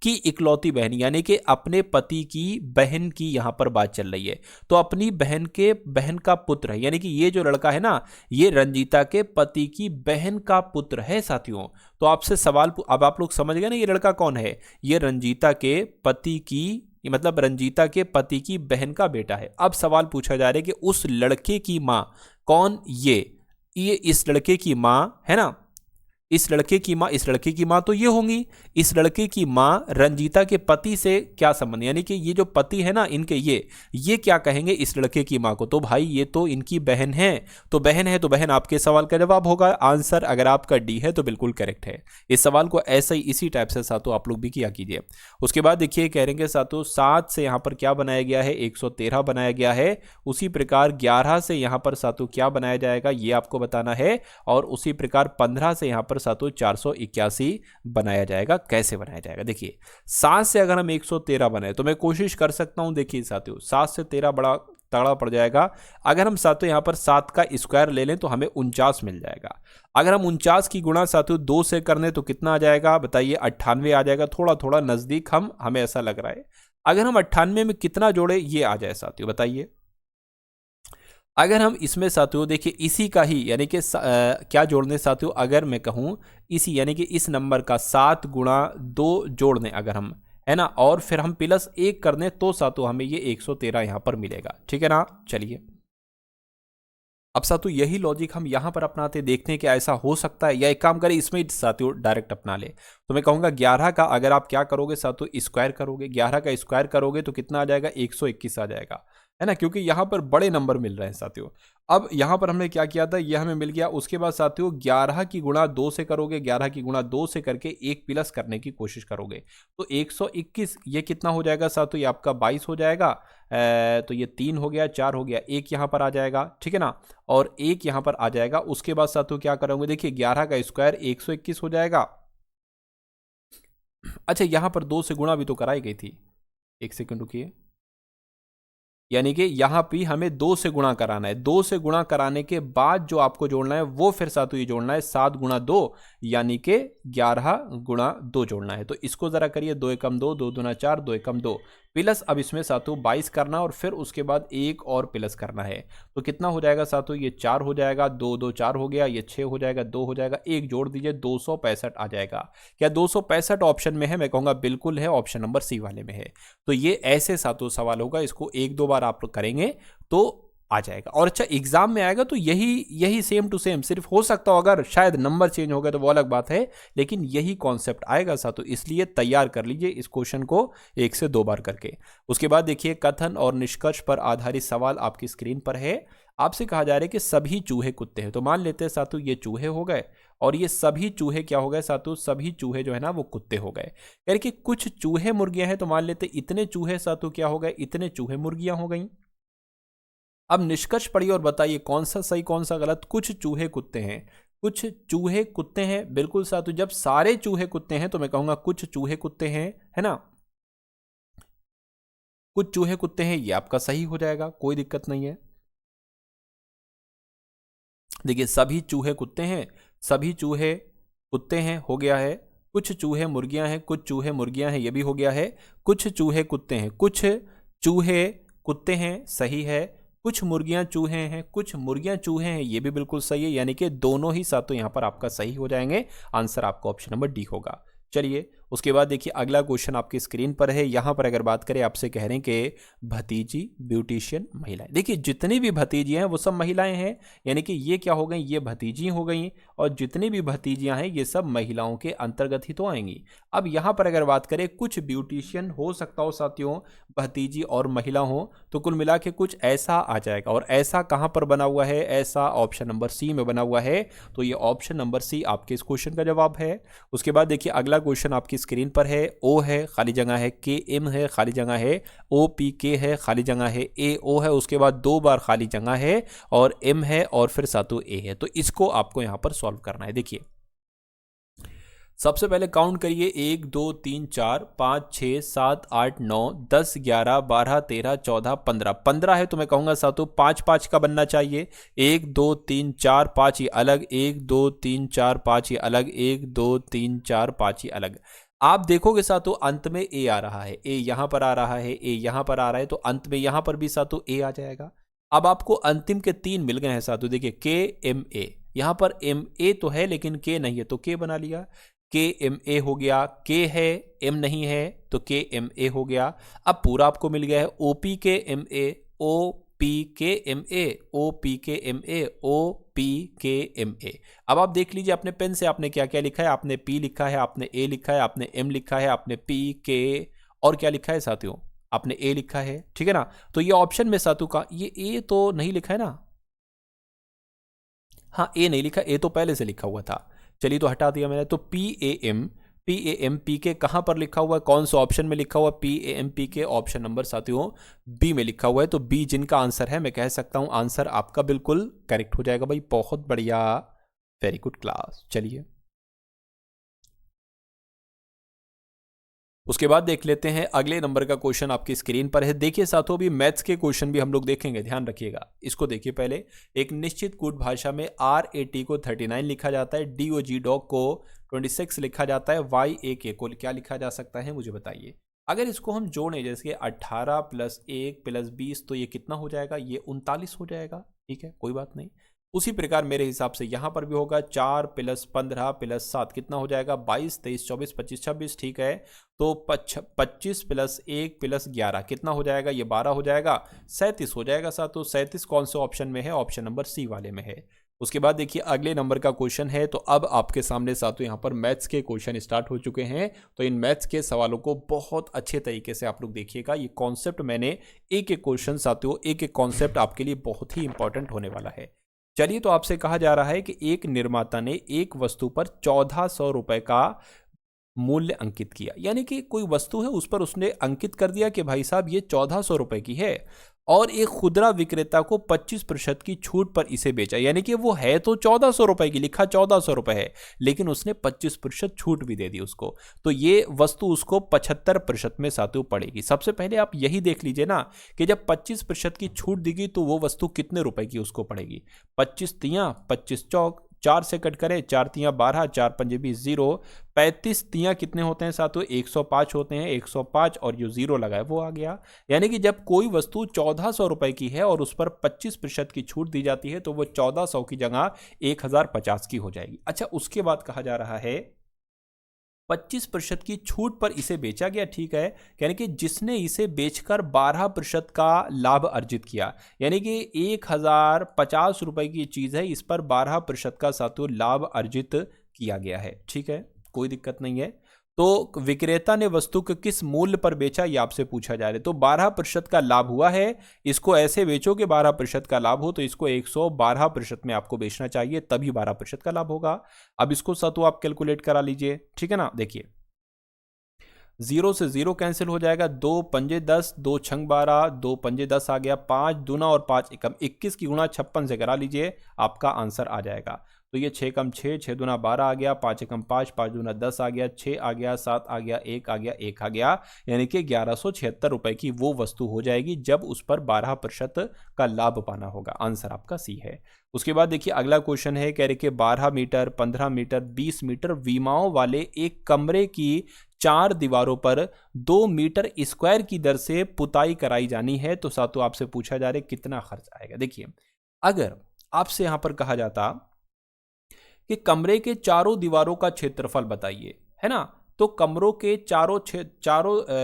की इकलौती बहन यानी कि अपने पति की बहन की यहां पर बात चल रही है। तो अपनी बहन के बहन का पुत्र है, यानी कि ये जो लड़का है ना ये रंजीता के पति की बहन का पुत्र है साथियों। तो आपसे सवाल, अब आप लोग समझ गए ना ये लड़का कौन है, ये रंजीता के पति की, मतलब रंजीता के पति की बहन का बेटा है। अब सवाल पूछा जा रहा है कि उस लड़के की मां कौन, ये इस लड़के की मां है ना, इस लड़के की माँ, इस लड़के की माँ तो ये होंगी। इस लड़के की माँ रंजीता के पति से क्या संबंध, यानी कि ये जो पति है ना इनके, ये क्या कहेंगे इस लड़के की माँ को, तो भाई ये तो इनकी बहन है। तो बहन है तो बहन आपके सवाल का जवाब होगा। आंसर अगर आपका डी है तो बिल्कुल करेक्ट है। इस सवाल को ऐसे ही इसी टाइप से सातों आप लोग भी किया कीजिए। उसके बाद देखिए कह रहे हैं सातों 7 से यहाँ पर क्या बनाया गया है, 113 बनाया गया है। उसी प्रकार 11 से यहाँ पर सातों क्या बनाया जाएगा ये आपको बताना है। और उसी प्रकार 15 से यहाँ पर सातों 481 बनाया जाएगा। कैसे बनाया जाएगा, देखिए 7 से अगर हम 113 बनाए तो मैं कोशिश कर सकता हूं। देखिए साथियों 7 से 13 बड़ा तगड़ा पड़ जाएगा। अगर हम साथियों यहाँ पर 7 का स्क्वायर ले लें तो हमें 49 मिल जाएगा। अगर हम 49 की गुणा साथियों 2 से करने तो कितना आ जाएगा बताइए, 98 आ जाएगा। थोड़ा थोड़ा नजदीक हमें ऐसा लग रहा है। अगर हम 98 में कितना जोड़े ये आ जाए साथियों बताइए। अगर हम इसमें साथियों देखिए इसी का ही यानी कि क्या जोड़ने साथियों, अगर मैं कहूँ इसी यानी कि इस नंबर का 7 गुणा 2 जोड़ने अगर हम, है ना, और फिर हम +1 कर दें तो साथियों हमें ये 113 यहाँ पर मिलेगा। ठीक है ना। चलिए अब साथियों यही लॉजिक हम यहाँ पर अपनाते देखते हैं कि ऐसा हो सकता है, या एक काम करें इसमें साथियों डायरेक्ट अपना ले। तो मैं कहूँगा 11 का अगर आप क्या करोगे साथियों स्क्वायर करोगे, 11 का स्क्वायर करोगे तो कितना आ जाएगा, 121 आ जाएगा, है ना, क्योंकि यहाँ पर बड़े नंबर मिल रहे हैं साथियों। अब यहाँ पर हमने क्या किया था, ये हमें मिल गया। उसके बाद साथियों 11 की गुणा 2 से करोगे, 11 की गुणा 2 से करके एक प्लस करने की कोशिश करोगे तो 121 ये कितना हो जाएगा साथियों, ये आपका 22 हो जाएगा। तो ये 3 हो गया, 4 हो गया, एक यहाँ पर आ जाएगा। ठीक है ना, और एक यहाँ पर आ जाएगा। उसके बाद साथियों क्या करोगे, देखिए 11 का स्क्वायर 121 हो जाएगा। अच्छा यहाँ पर 2 से गुणा भी तो कराई गई थी, एक सेकंड रुकिए, यानी कि यहाँ भी हमें 2 से गुणा कराना है। 2 से गुणा कराने के बाद जो आपको जोड़ना है वो फिर साथियों ये जोड़ना है 7 गुणा 2 यानी कि 11 गुणा 2 जोड़ना है। तो इसको जरा करिए, 2 एकम 2, 2 दूना 4, 2 एकम 2 प्लस अब इसमें साथियों 22 करना और फिर उसके बाद एक और प्लस करना है। तो कितना हो जाएगा साथियों, ये 4 हो जाएगा, 2 2 4 हो गया, ये 6 हो जाएगा, 2 हो जाएगा, एक जोड़ दीजिए 265 आ जाएगा। क्या 265 ऑप्शन में है? मैं कहूँगा बिल्कुल है, ऑप्शन नंबर सी वाले में है। तो ये ऐसे साथियों सवाल होगा, इसको 1-2 बार आप करेंगे तो आ जाएगा। और अच्छा एग्जाम में आएगा तो यही सेम टू सेम, सिर्फ हो सकता हो अगर शायद नंबर चेंज हो गया तो वो अलग बात है, लेकिन यही कॉन्सेप्ट आएगा साथियों। इसलिए तैयार कर लीजिए इस क्वेश्चन को 1 से 2 बार करके। उसके बाद देखिए कथन और निष्कर्ष पर आधारित सवाल आपकी स्क्रीन पर है। आपसे कहा जा रहा है कि सभी चूहे कुत्ते हैं। तो मान लेते हैं साथियों ये चूहे हो गए और ये सभी चूहे क्या हो गए साथियों, सभी चूहे जो है ना वो कुत्ते हो गए। यानी कि कुछ चूहे मुर्गियां हैं, तो मान लेते इतने चूहे साथियों क्या हो गए, इतने चूहे मुर्गियां हो गई। अब निष्कर्ष पढ़िए और बताइए कौन सा सही कौन सा गलत। कुछ चूहे कुत्ते हैं, कुछ चूहे कुत्ते हैं, बिल्कुल साथियों। जब सारे चूहे कुत्ते हैं तो मैं कहूंगा कुछ चूहे कुत्ते हैं, है ना, कुछ चूहे कुत्ते हैं, ये आपका सही हो जाएगा, कोई दिक्कत नहीं है। देखिए सभी चूहे कुत्ते हैं, सभी चूहे कुत्ते हैं हो गया है। कुछ चूहे मुर्गियां हैं, कुछ चूहे मुर्गियां हैं, ये भी हो गया है। कुछ चूहे कुत्ते हैं, कुछ चूहे कुत्ते हैं, सही है। कुछ मुर्गियां चूहे हैं, कुछ मुर्गियां चूहे हैं, ये भी बिल्कुल सही है। यानी कि दोनों ही सातों यहां पर आपका सही हो जाएंगे। आंसर आपका ऑप्शन नंबर डी होगा। चलिए उसके बाद देखिए अगला क्वेश्चन आपकी स्क्रीन पर है। यहां पर अगर बात करें आपसे कह रहे हैं कि भतीजी, ब्यूटिशियन, महिलाएं। देखिए जितनी भी भतीजियां हैं वो सब महिलाएं हैं, यानी कि ये क्या हो गई, ये भतीजी हो गई, और जितनी भी भतीजियां हैं ये सब महिलाओं के अंतर्गत ही तो आएंगी। अब यहां पर अगर बात करें कुछ ब्यूटिशियन हो सकता हो साथियों भतीजी और महिला हो, तो कुल मिला के कुछ ऐसा आ जाएगा। और ऐसा कहां पर बना हुआ है, ऐसा ऑप्शन नंबर सी में बना हुआ है। तो ये ऑप्शन नंबर सी आपके इस क्वेश्चन का जवाब है। उसके बाद देखिए अगला क्वेश्चन आपकी स्क्रीन पर है। ओ है, खाली जगह है, के एम है, खाली जगह है, ओ पी के है, खाली जगह है, ए ओ है, उसके बाद 2 बार खाली जगह है, और एम है, और फिर सातों ए है। तो इसको आपको यहां पर सॉल्व करना है। देखिए सबसे पहले काउंट करिए, 1 2 3 4 5 6 7 8 9 10 11 12 13 14 15 15 है। तो मैं कहूंगा सातों 5 5 का बनना चाहिए। 1 2 3 4 5 ही अलग, 1 2 3 4 5 ही अलग, 1 2 3 4 5 ही अलग। आप देखोगे सातों अंत में ए आ रहा है, ए यहां पर आ रहा है, ए यहां पर आ रहा है, तो अंत में यहां पर भी सातों ए आ जाएगा। अब आपको अंतिम के 3 मिल गए हैं सातों। देखिए के एम ए, यहां पर एम ए तो है लेकिन के नहीं है, तो के बना लिया, के एम ए हो गया। के है, एम नहीं है, तो के एम ए हो गया। अब पूरा आपको मिल गया है ओ पी के एम ए, ओ पी के एम ए, ओ पी के एम ए, ओ PKMA। अब आप देख लीजिए अपने पेन से आपने क्या क्या लिखा है, आपने P लिखा है, आपने A लिखा है, आपने M लिखा है, आपने PK और क्या लिखा है साथियों, आपने A लिखा है, ठीक है ना। तो ये ऑप्शन में साथियों का ये A तो नहीं लिखा है ना, हाँ A नहीं लिखा, A तो पहले से लिखा हुआ था, चलिए तो हटा दिया मैंने। तो PAMPK कहाँ पर लिखा हुआ है, कौन सा ऑप्शन में लिखा हुआ है, PAMPK ऑप्शन नंबर साथियों B में लिखा हुआ है। तो B जिनका आंसर है, मैं कह सकता हूं आंसर आपका बिल्कुल करेक्ट हो जाएगा भाई, बहुत बढ़िया, वेरी गुड क्लास। चलिए उसके बाद देख लेते हैं अगले नंबर का क्वेश्चन आपकी स्क्रीन पर है। देखिए साथियों भी मैथ्स के क्वेश्चन भी हम लोग देखेंगे, ध्यान रखिएगा। इसको देखिए पहले, एक निश्चित कूट भाषा में RAT को 39 लिखा जाता है, DOG डॉग को 26 लिखा जाता है, YAK को क्या लिखा जा सकता है, मुझे बताइए। अगर इसको हम जोड़ें जैसे कि 18 + 1 + 20 तो ये कितना हो जाएगा, ये 39 हो जाएगा, ठीक है कोई बात नहीं। उसी प्रकार मेरे हिसाब से यहाँ पर भी होगा, 4 + 15 + 7 कितना हो जाएगा, 22 23 24 25 26, ठीक है। तो 25 + 1 + 11 कितना हो जाएगा, ये 12 हो जाएगा, 37 हो जाएगा साथ। तो 37 कौन से ऑप्शन में है, ऑप्शन नंबर C वाले में है। उसके बाद देखिए अगले नंबर का क्वेश्चन है। तो अब आपके सामने साथियों यहाँ पर मैथ्स के क्वेश्चन स्टार्ट हो चुके हैं। तो इन मैथ्स के सवालों को बहुत अच्छे तरीके से आप लोग देखिएगा। ये कॉन्सेप्ट मैंने एक एक क्वेश्चन साथियों, एक एक कॉन्सेप्ट आपके लिए बहुत ही इंपॉर्टेंट होने वाला है। चलिए तो आपसे कहा जा रहा है कि एक निर्माता ने एक वस्तु पर 1400 रुपए का मूल्य अंकित किया, यानी कि कोई वस्तु है उस पर उसने अंकित कर दिया कि भाई साहब ये 1400 रुपए की है, और एक खुदरा विक्रेता को 25% की छूट पर इसे बेचा, यानी कि वो है तो 1400 रुपए की, लिखा 1400 रुपए है, लेकिन उसने 25% छूट भी दे दी उसको। तो ये वस्तु उसको 75% में साथियों पड़ेगी। सबसे पहले आप यही देख लीजिए ना कि जब 25% की छूट देगी तो वो वस्तु कितने रुपए की उसको पड़ेगी। 25 तियां 25 चौक, 4 से कट करें, 4 तियां 12, 4 पंजे 20, 0, 35 तियां कितने होते हैं साथियों, 105 होते हैं, 105 और जो 0 लगा है वो आ गया। यानी कि जब कोई वस्तु 1400 रुपए की है और उस पर 25% की छूट दी जाती है तो वो 1400 की जगह 1050 की हो जाएगी। अच्छा उसके बाद कहा जा रहा है 25% की छूट पर इसे बेचा गया, ठीक है, यानी कि जिसने इसे बेचकर 12% का लाभ अर्जित किया, यानी कि 1050 रुपए की चीज है, इस पर 12% का सातु लाभ अर्जित किया गया है, ठीक है कोई दिक्कत नहीं है। तो विक्रेता ने वस्तु को किस मूल्य पर बेचा, ये आपसे पूछा जा रहा है। तो 12% का लाभ हुआ है, इसको ऐसे बेचो कि 12% का लाभ हो, तो इसको 112% में आपको बेचना चाहिए, तभी 12% का लाभ होगा। अब इसको सातों आप कैलकुलेट करा लीजिए, ठीक है ना। देखिए 0 से 0 कैंसिल हो जाएगा, 2 पंजे 10, 2 छंग 12, 2 पंजे 10 आ गया, 5 दूना और 5 एकम 21 की गुणा 56 से करा लीजिए, आपका आंसर आ जाएगा। तो ये 6 कम 6, 6 दूना 12 आ गया, 5 एकम 5, 5 दूना 10 आ गया, 6 आ गया, 7 आ गया, 1 आ गया, 1 आ गया, यानी कि 1176 रुपए की वो वस्तु हो जाएगी जब उस पर 12% का लाभ पाना होगा। आंसर आपका सी है। उसके बाद देखिए अगला क्वेश्चन है, कह रहे कि 12 मीटर, 15 मीटर, 20 मीटर विमाओं वाले एक कमरे की 4 दीवारों पर 2 मीटर स्क्वायर की दर से पुताई कराई जानी है, तो सातों आपसे पूछा जा रहा है कितना खर्च आएगा। देखिए अगर आपसे यहां पर कहा जाता कि कमरे के चारों दीवारों का क्षेत्रफल बताइए, है ना, तो कमरों के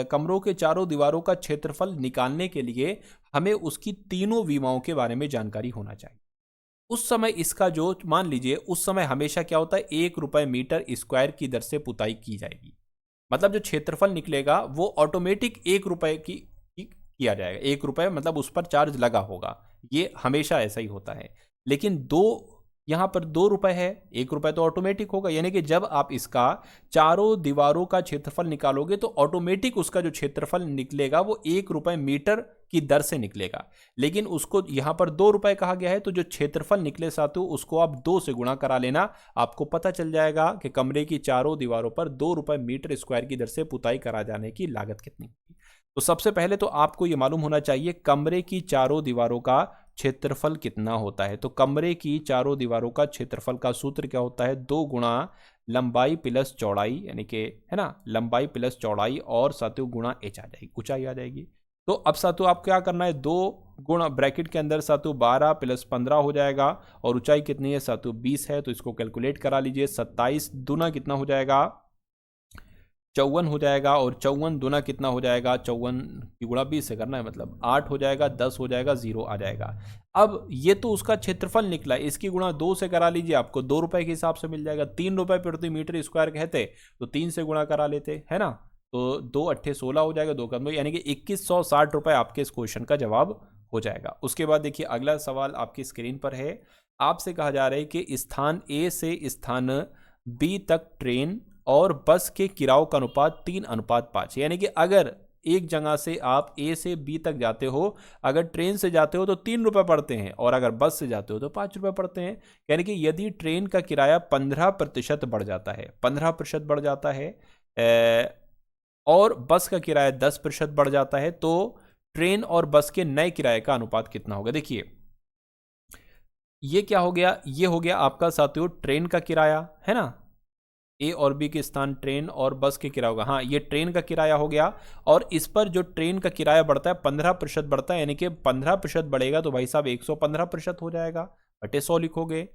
कमरों के चारों दीवारों का क्षेत्रफल निकालने के लिए हमें उसकी तीनों विमाओं के बारे में जानकारी होना चाहिए। उस समय इसका जो मान लीजिए उस समय हमेशा क्या होता है, 1 रुपए मीटर स्क्वायर की दर से पुताई की जाएगी, मतलब जो क्षेत्रफल निकलेगा वो ऑटोमेटिक 1 रुपए की किया जाएगा, 1 रुपए मतलब उस पर चार्ज लगा होगा, ये हमेशा ऐसा ही होता है। लेकिन यहां पर 2 रुपए है, 1 रुपए तो ऑटोमेटिक होगा, यानी कि जब आप इसका चारों दीवारों का क्षेत्रफल निकालोगे तो ऑटोमेटिक उसका जो क्षेत्रफल निकलेगा वो 1 रुपए मीटर की दर से निकलेगा। लेकिन उसको यहां पर 2 रुपए कहा गया है, तो जो क्षेत्रफल निकले साथों उसको आप 2 से गुणा करा लेना, आपको पता चल जाएगा कि कमरे की चारों दीवारों पर 2 रुपए मीटर स्क्वायर की दर से पुताई करा जाने की लागत कितनी। तो सबसे पहले तो आपको यह मालूम होना चाहिए कमरे की चारों दीवारों का क्षेत्रफल कितना होता है। तो कमरे की चारों दीवारों का क्षेत्रफल का सूत्र क्या होता है, 2 गुणा लंबाई प्लस चौड़ाई, यानी कि है ना, लंबाई प्लस चौड़ाई और सातों गुणा एच आ जाएगी, ऊंचाई आ जाएगी। तो अब सातों आप क्या करना है, 2 गुणा ब्रैकेट के अंदर सातों 12 + 15 हो जाएगा, और ऊंचाई कितनी है सातों 20 है, तो इसको कैलकुलेट करा लीजिए, 27 दूना कितना हो जाएगा 54 हो जाएगा, और 54 दूना कितना हो जाएगा, 54 की गुणा 20 से करना है, मतलब 8 हो जाएगा, 10 हो जाएगा, 0 आ जाएगा। अब ये तो उसका क्षेत्रफल निकला, इसकी गुणा 2 से करा लीजिए, आपको 2 रुपए के हिसाब से मिल जाएगा। 3 रुपए प्रति मीटर स्क्वायर कहते तो 3 से गुणा करा लेते, है ना। तो 2 अट्ठे 16 हो जाएगा, 2 कम 2, यानी कि 2160 रुपए आपके इस क्वेश्चन का जवाब हो जाएगा। उसके बाद देखिए अगला सवाल आपकी स्क्रीन पर है। आपसे कहा जा रहा है कि स्थान ए से स्थान बी तक ट्रेन और बस के किरायों का अनुपात 3:5, यानी कि अगर एक जगह से आप ए से बी तक जाते हो, अगर ट्रेन से जाते हो तो 3 रुपये पड़ते हैं, और अगर बस से जाते हो तो 5 रुपये पड़ते हैं। यानी कि यदि ट्रेन का किराया 15% बढ़ जाता है, 15% बढ़ जाता है, और बस का किराया 10% बढ़ जाता है, तो ट्रेन और बस के नए किराए का अनुपात कितना होगा। देखिए ये क्या हो गया, ये हो गया आपका साथियों ट्रेन का किराया, है ना। ए और बी के स्थान ट्रेन और बस के किराया होगा, हाँ ये ट्रेन का किराया हो गया। और इस पर जो ट्रेन का किराया बढ़ता है 15% बढ़ता है, यानी कि 15% बढ़ेगा तो भाई साहब 115% हो जाएगा, बटे 100 लिखोगे।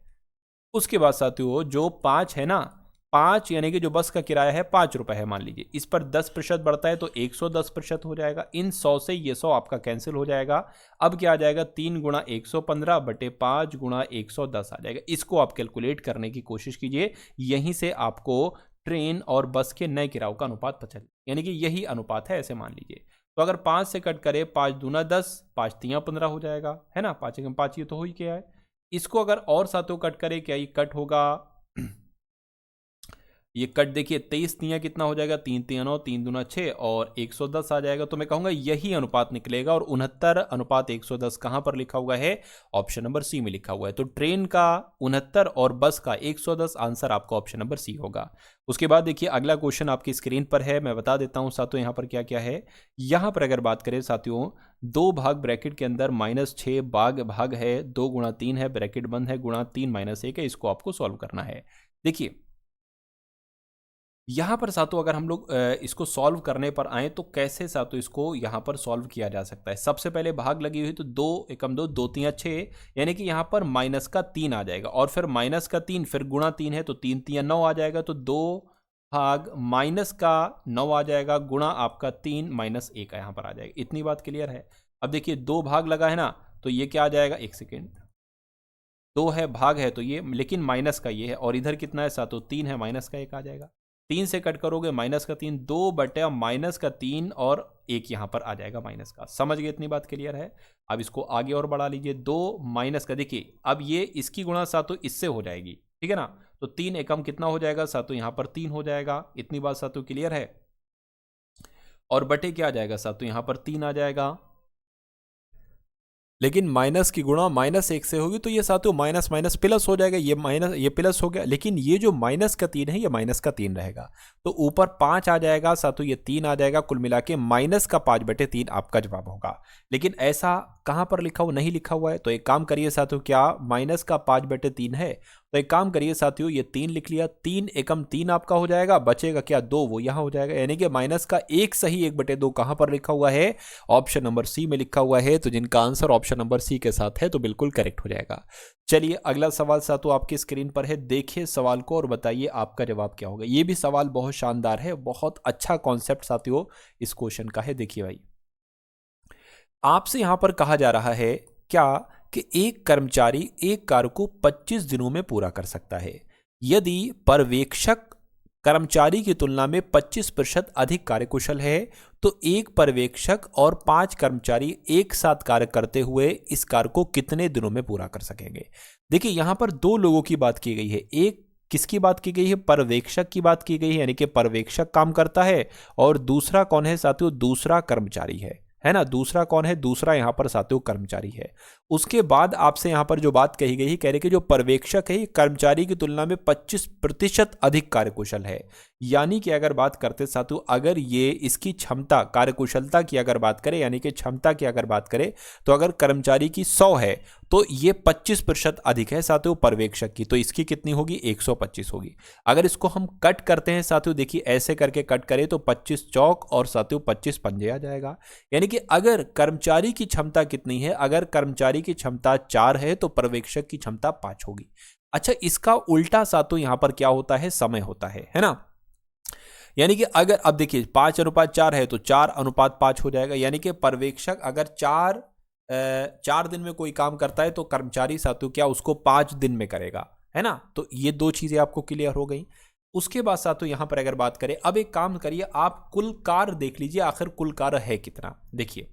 उसके बाद साथियों जो 5 है ना, 5 यानी कि जो बस का किराया है 5 रुपए है मान लीजिए, इस पर 10% बढ़ता है तो 110% हो जाएगा। इन 100 से ये 100 आपका कैंसिल हो जाएगा। अब क्या आ जाएगा, 3 गुणा 115 बटे 5 गुणा 110 आ जाएगा। इसको आप कैलकुलेट करने की कोशिश कीजिए, यहीं से आपको ट्रेन और बस के नए किरायों का अनुपात पता चले, यानी कि यही अनुपात है ऐसे मान लीजिए। तो अगर 5 से कट करे, 5 दूना 10, 5 तियाँ 15 हो जाएगा, है ना। 5 एकम 5, ये तो हो ही गया है। इसको अगर और सातों कट करे, क्या ये कट होगा, ये कट देखिए 23 तियाँ कितना हो जाएगा, 3 तियाँ 9, 3 दूना 6 और 110 आ जाएगा। तो मैं कहूँगा यही अनुपात निकलेगा, और 69:110 कहाँ पर लिखा हुआ है, ऑप्शन नंबर सी में लिखा हुआ है। तो ट्रेन का 69 और बस का 110, आंसर आपका ऑप्शन नंबर सी होगा। उसके बाद देखिए अगला क्वेश्चन आपकी स्क्रीन पर है, मैं बता देता हूँ साथियों यहाँ पर क्या क्या है। यहाँ पर अगर बात करें साथियों, 2 भाग ब्रैकेट के अंदर -6 भाग है, 2 गुणा 3 है, ब्रैकेट बंद है, गुणा 3 - 1 है, इसको आपको सॉल्व करना है। देखिए यहाँ पर सातों अगर हम लोग इसको सॉल्व करने पर आए तो कैसे सातों इसको यहाँ पर सॉल्व किया जा सकता है। सबसे पहले भाग लगी हुई तो 2 एकम 2, 2 तियाँ 6, यानी कि यहाँ पर माइनस का 3 आ जाएगा, और फिर माइनस का 3 फिर गुणा 3 है तो 3 तियाँ 9 आ जाएगा। तो 2 भाग माइनस का 9 आ जाएगा, गुणा आपका 3 - 1 यहाँ पर आ जाएगा। इतनी बात क्लियर है। अब देखिए 2 भाग लगा है ना, तो ये क्या आ जाएगा, एक सेकेंड, 2 है भाग है तो ये, लेकिन माइनस का ये है, और इधर कितना है सातों, 3 है, माइनस का 1 आ जाएगा। 3 से कट करोगे माइनस का 3, 2 बटे माइनस का 3 और 1 यहाँ पर आ जाएगा माइनस का। समझ गए, इतनी बात क्लियर है। अब इसको आगे और बढ़ा लीजिए, 2 माइनस का, देखिए अब ये इसकी गुणा सातों इससे हो जाएगी, ठीक है ना। तो 3 एकम कितना हो जाएगा सातों, यहाँ पर 3 हो जाएगा। इतनी बात सातों क्लियर है। और बटे क्या आ जाएगा सातों, यहाँ पर 3 आ जाएगा, लेकिन माइनस की गुणा -1 से होगी तो ये साथियों माइनस माइनस प्लस हो जाएगा, ये माइनस ये प्लस हो गया, लेकिन ये जो माइनस का 3 है ये माइनस का 3 रहेगा। तो ऊपर 5 आ जाएगा साथियों, ये 3 आ जाएगा, कुल मिला के माइनस का 5/3 आपका जवाब होगा। लेकिन ऐसा कहाँ पर लिखा हुआ, नहीं लिखा हुआ है। तो एक काम करिए साथियों, क्या माइनस का 5/3 है, तो एक काम करिए साथियों, ये 3 लिख लिया, 3 एकम 3 आपका हो जाएगा, बचेगा क्या 2, वो यहाँ हो जाएगा। यानी कि माइनस का 1 सही 1/2 कहाँ पर लिखा हुआ है, ऑप्शन नंबर सी में लिखा हुआ है। तो जिनका आंसर ऑप्शन नंबर सी के साथ है तो बिल्कुल करेक्ट हो जाएगा। चलिए अगला सवाल साथियों आपकी स्क्रीन पर है, देखिए सवाल को और बताइए आपका जवाब क्या होगा। ये भी सवाल बहुत शानदार है, बहुत अच्छा कॉन्सेप्ट साथियों इस क्वेश्चन का है। देखिए भाई, आपसे यहां पर कहा जा रहा है क्या कि एक कर्मचारी एक कार्य को 25 दिनों में पूरा कर सकता है यदि पर्यवेक्षक कर्मचारी की तुलना में 25% अधिक कार्यकुशल है, तो एक पर्यवेक्षक और 5 कर्मचारी एक साथ कार्य करते हुए इस कार्य को कितने दिनों में पूरा कर सकेंगे। देखिए यहां पर 2 लोगों की बात की गई है, एक किसकी बात की गई है, पर्यवेक्षक की बात की गई है, यानी कि पर्यवेक्षक काम करता है, और दूसरा कौन है साथियों, दूसरा कर्मचारी है ना। दूसरा कौन है, दूसरा यहां पर साथियों कर्मचारी है। उसके बाद आपसे यहां पर जो बात कही गई है, कह रहे कि जो पर्यवेक्षक है कर्मचारी की तुलना में 25% अधिक कार्यकुशल है। यानी कि अगर बात करते साथियों, अगर ये इसकी क्षमता कार्यकुशलता की अगर बात करें, यानी कि क्षमता की अगर बात करें, तो अगर कर्मचारी की 100 है तो ये 25% अधिक है साथियों पर्यवेक्षक की, तो इसकी कितनी होगी, 125 होगी। अगर इसको हम कट करते हैं साथियों, देखिए ऐसे करके कट करें तो 25 चौक और साथियों 25 पंजे आ जाएगा। यानी कि अगर कर्मचारी की क्षमता कितनी है, अगर कर्मचारी की क्षमता 4 है तो पर्यवेक्षक की क्षमता 5 होगी। अच्छा, इसका उल्टा साथियों यहां पर क्या होता है, समय होता है ना। यानी कि अगर अब देखिए 5:4 है तो 4:5 हो जाएगा, यानी कि पर्यवेक्षक अगर 4 दिन में कोई काम करता है तो कर्मचारी साथियों क्या उसको 5 दिन में करेगा, है ना। तो ये दो चीजें आपको क्लियर हो गई। उसके बाद साथियों यहां पर अगर बात करें, अब एक काम करिए, आप कुल कार्य देख लीजिए आखिर कुल कार्य है कितना। देखिए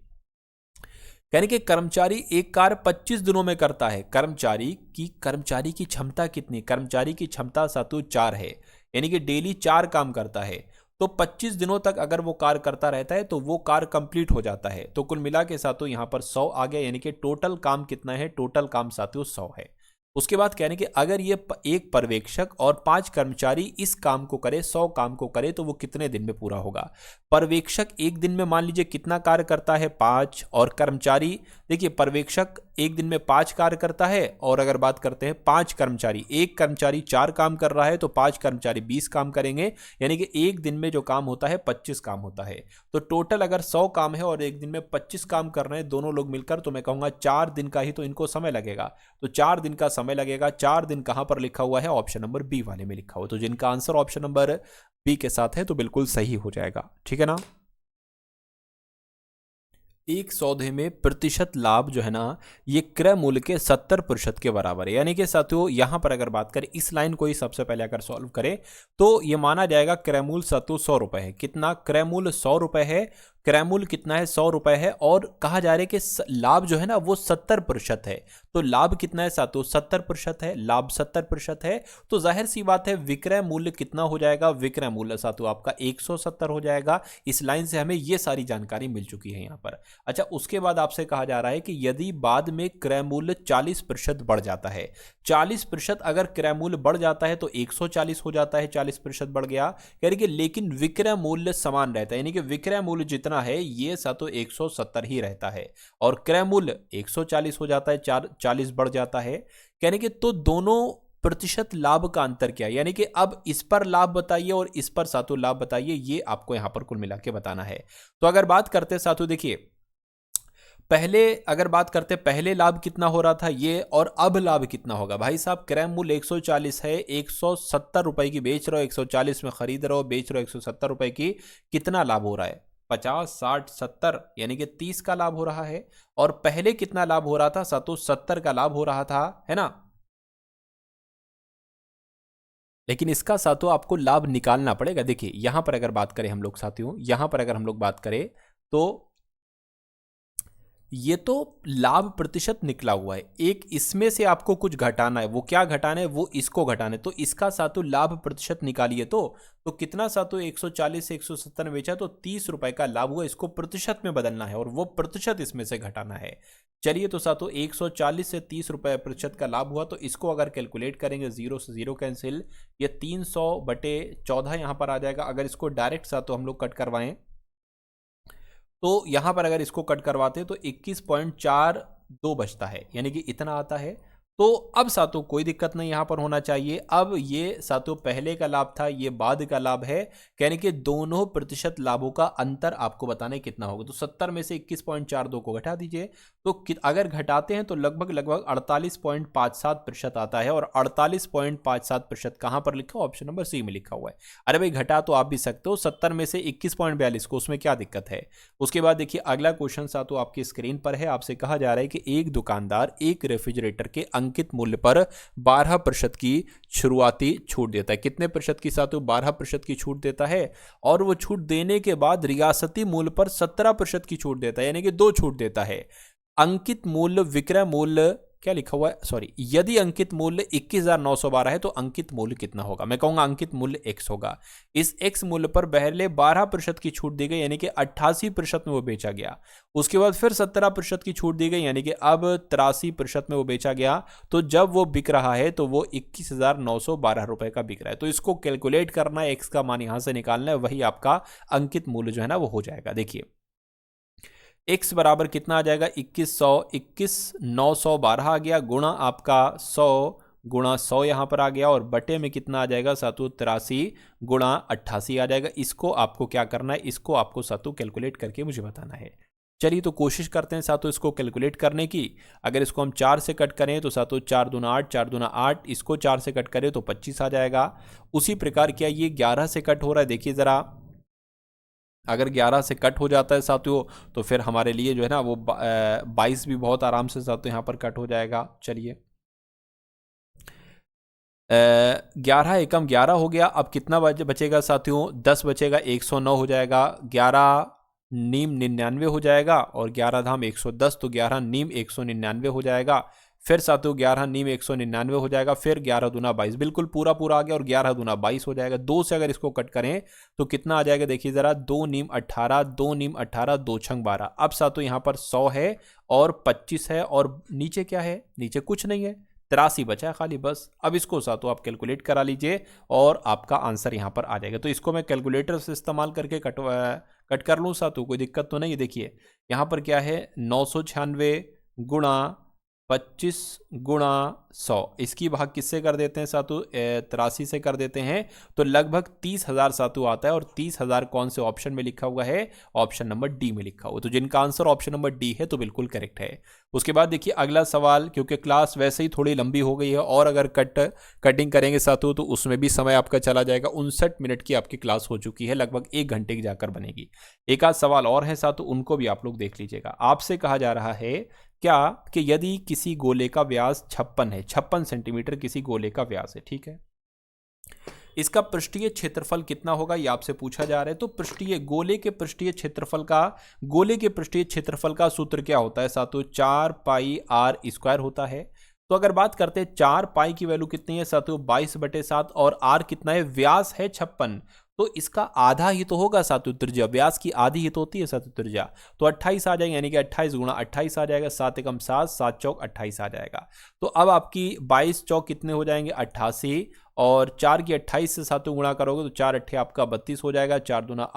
यानी कि कर्मचारी एक कार्य 25 दिनों में करता है, कर्मचारी की क्षमता कितनी, कर्मचारी की क्षमता साथियों 4 है, यानी कि डेली 4 काम करता है। तो 25 दिनों तक अगर वो कार्य करता रहता है तो वो कार्य कंप्लीट हो जाता है। तो कुल मिला के साथियों यहां पर 100 आ गया, यानी कि टोटल काम कितना है, टोटल काम साथियों 100 है। उसके बाद कहने कि अगर ये एक पर्यवेक्षक और 5 कर्मचारी इस काम को करे, 100 काम को करे, तो वो कितने दिन में पूरा होगा। पर्यवेक्षक एक दिन में मान लीजिए कितना कार्य करता है, 5, और कर्मचारी देखिए पर्यवेक्षक एक दिन में 5 कार्य करता है, और अगर बात करते हैं 5 कर्मचारी, एक कर्मचारी 4 काम कर रहा है तो 5 कर्मचारी 20 काम करेंगे, यानी कि एक दिन में जो काम होता है 25 काम होता है। तो टोटल अगर 100 काम है और एक दिन में 25 काम कर रहे हैं दोनों लोग मिलकर, तो मैं कहूंगा 4 दिन का ही तो इनको समय लगेगा। तो 4 दिन का समय लगेगा। 4 दिन कहां पर लिखा हुआ है, ऑप्शन नंबर बी वाले में लिखा हुआ है। तो जिनका आंसर ऑप्शन नंबर बी के साथ है तो बिल्कुल सही हो जाएगा, ठीक है ना। एक सौदे में प्रतिशत लाभ जो है ना, ये क्रय मूल्य के 70% के बराबर है। यानी कि साथियों यहां पर अगर बात करें इस लाइन को ही सबसे पहले अगर सॉल्व करें तो ये माना जाएगा क्रय मूल्य साथियों 100 रुपए है। कितना, क्रय मूल्य 100 रुपए है, क्रय मूल्य कितना है 100 रुपए है, और कहा जा रहा है कि लाभ जो है ना वो 70% है। तो लाभ कितना है साथियों, 70% है, लाभ 70% है। तो जाहिर सी बात है विक्रय मूल्य कितना हो जाएगा, विक्रय मूल्य साथियों आपका 170 हो जाएगा। इस लाइन से हमें यह सारी जानकारी मिल चुकी है यहां पर। अच्छा, उसके बाद आपसे कहा जा रहा है कि यदि बाद में क्रय मूल्य 40% बढ़ जाता है, 40% अगर क्रय मूल्य बढ़ जाता है तो 140 हो जाता है, 40% बढ़ गया, यानी कि लेकिन विक्रय मूल्य समान रहता है, यानी कि विक्रय मूल्य जितना है ये सातो 170 ही रहता है, और क्रय मूल्य 140 हो जाता है, 40 बढ़ जाता है, यानी कि तो दोनों प्रतिशत लाभ का अंतर क्या है, यानी कि अब इस पर लाभ बताइए और इस पर सातों लाभ बताइए, ये आपको यहां पर कुल मिला के बताना है। तो अगर बात करते हैं सातों, देखिए पहले अगर बात करते पहले लाभ कितना हो रहा था ये, और अब लाभ कितना होगा। भाई साहब क्रय मूल्य 140 है, 170 रुपए की बेच रहे हो, 140 में खरीद रहे हो, बेच रहे हो 170 रुपए की, कितना लाभ हो रहा है 50, 60, 70, यानी कि 30 का लाभ हो रहा है। और पहले कितना लाभ हो रहा था सातों, 70 का लाभ हो रहा था, है ना। लेकिन इसका सातों आपको लाभ निकालना पड़ेगा। देखिए यहां पर अगर बात करें हम लोग साथियों, यहां पर अगर हम लोग बात करें तो ये तो लाभ प्रतिशत निकला हुआ है, एक इसमें से आपको कुछ घटाना है, वो क्या घटाना है, वो इसको घटाना है। तो इसका सातों लाभ प्रतिशत निकालिए तो कितना सातों 140 से 170 में बेचा तो 30 रुपए का लाभ हुआ, इसको प्रतिशत में बदलना है और वो प्रतिशत इसमें से घटाना है। चलिए तो सातों 140 से 30 रुपए प्रतिशत का लाभ हुआ, तो इसको अगर कैलकुलेट करेंगे 0 से 0 कैंसिल, ये 300/14 यहां पर आ जाएगा। अगर इसको डायरेक्ट सातों हम लोग कट करवाएं तो यहां पर अगर इसको कट करवाते तो 21.42 बचता है, यानी कि इतना आता है। तो अब सातों कोई दिक्कत नहीं यहां पर होना चाहिए। अब ये सातों पहले का लाभ था, ये बाद का लाभ है, यानी कि दोनों प्रतिशत लाभों का अंतर आपको बताने कितना होगा। तो 70 में से 21.42 को घटा दीजिए, तो अगर घटाते हैं तो लगभग 48.57% आता है, और 48.57% कहां पर लिखा, ऑप्शन नंबर सी में लिखा हुआ है। अरे भाई घटा तो आप भी सकते हो, 70 में से 21.42 को, उसमें क्या दिक्कत है। उसके बाद देखिए अगला क्वेश्चन सातों आपकी स्क्रीन पर है। आपसे कहा जा रहा है कि एक दुकानदार एक रेफ्रिजरेटर के अंकित मूल्य पर 12% की शुरुआती छूट देता है। कितने प्रतिशत की सातों, 12% की छूट देता है, और वो छूट देने के बाद रियासती मूल्य पर 17% की छूट देता है, यानी कि 2 छूट देता है। अंकित मूल्य विक्रय मूल्य क्या लिखा हुआ है, सॉरी, यदि अंकित मूल्य 21,912 है तो अंकित मूल्य कितना होगा। मैं कहूंगा अंकित मूल्य x होगा। इस x मूल्य पर पहले 12% की छूट दी गई, यानी कि 88% में वो बेचा गया। उसके बाद फिर 17% की छूट दी गई, यानी कि अब 83% में वो बेचा गया। तो जब वो बिक रहा है तो वो 21,912 रुपए का बिक रहा है। तो इसको कैलकुलेट करना है, x का मान यहां से निकालना है, वही आपका अंकित मूल्य जो है ना वो हो जाएगा। देखिए x बराबर कितना आ जाएगा, 21,912 आ गया, गुणा आपका 100 गुणा 100 यहां पर आ गया, और बटे में कितना आ जाएगा सातों 83 गुणा 88 आ जाएगा। इसको आपको क्या करना है, इसको आपको सातों कैलकुलेट करके मुझे बताना है। चलिए तो कोशिश करते हैं सातों इसको कैलकुलेट करने की। अगर इसको हम 4 से कट करें तो सातों 4 दूना 8, 4 दूना 8, इसको 4 से कट करें तो 25 आ जाएगा। उसी प्रकार क्या ये 11 से कट हो रहा है, देखिए ज़रा, अगर 11 से कट हो जाता है साथियों तो फिर हमारे लिए जो है ना वो 22 भी बहुत आराम से साथियों यहाँ पर कट हो जाएगा। चलिए 11 एकम 11 हो गया। अब कितना बचेगा साथियों, 10 बचेगा, 109 हो जाएगा। 11 नीम 99 हो जाएगा और 11 धाम 110, तो 11 नीम 199 हो जाएगा। फिर साथियों 11 नीम 199 हो जाएगा। फिर 11 दूना 22, बिल्कुल पूरा पूरा आ गया और 11 दूना 22 हो जाएगा। 2 से अगर इसको कट करें तो कितना आ जाएगा, देखिए ज़रा, 2 नीम 18, 2 नीम 18, 2 छंग 12। अब साथियों यहाँ पर 100 है और 25 है और नीचे क्या है, नीचे कुछ नहीं है, 83 बचा है खाली, बस। अब इसको साथियों आप कैलकुलेट करा लीजिए और आपका आंसर यहाँ पर आ जाएगा। तो इसको मैं कैलकुलेटर से इस्तेमाल करके कट कर लूँ साथियों, कोई दिक्कत तो नहीं है। देखिए यहाँ पर क्या है, 996 गुणा 25 गुणा 100, इसकी भाग किससे कर देते हैं सातु, 83 से कर देते हैं, तो लगभग 30,000 सातु आता है। और 30,000 कौन से ऑप्शन में लिखा हुआ है, ऑप्शन नंबर डी में लिखा हुआ। तो जिनका आंसर ऑप्शन नंबर डी है तो बिल्कुल करेक्ट है। उसके बाद देखिए अगला सवाल, क्योंकि क्लास वैसे ही थोड़ी लंबी हो गई है और अगर कटिंग करेंगे सातु तो उसमें भी समय आपका चला जाएगा। 59 मिनट की आपकी क्लास हो चुकी है, लगभग 1 घंटे की जाकर बनेगी। एक आध सवाल और है सातु, उनको भी आप लोग देख लीजिएगा। आपसे कहा जा रहा है क्या कि यदि किसी गोले का व्यास 56 है, 56 सेंटीमीटर किसी गोले का व्यास है, ठीक है, इसका पृष्ठीय क्षेत्रफल कितना होगा, ये आपसे पूछा जा रहा है। तो गोले के पृष्ठीय क्षेत्रफल का सूत्र क्या होता है साथियों, 4 पाई आर स्क्वायर होता है। तो अगर बात करते हैं 4 पाई की वैल्यू कितनी है साथियों, 22/7, और आर कितना है, व्यास है 56, तो इसका आधा ही तो होगा सातु त्रिज्या, व्यास की आधी ही तो होती है सातु त्रिज्या, तो 28 आ जाएगा, यानी कि 28 गुणा 28 आ जाएगा, 7 एकम 7, 7 चौक 28 आ जाएगा। तो अब आपकी 22 चौक कितने हो जाएंगे, 88, और 4 की 28 से सातों गुणा करोगे तो 4 अट्ठे आपका 32 हो जाएगा, 4 दूना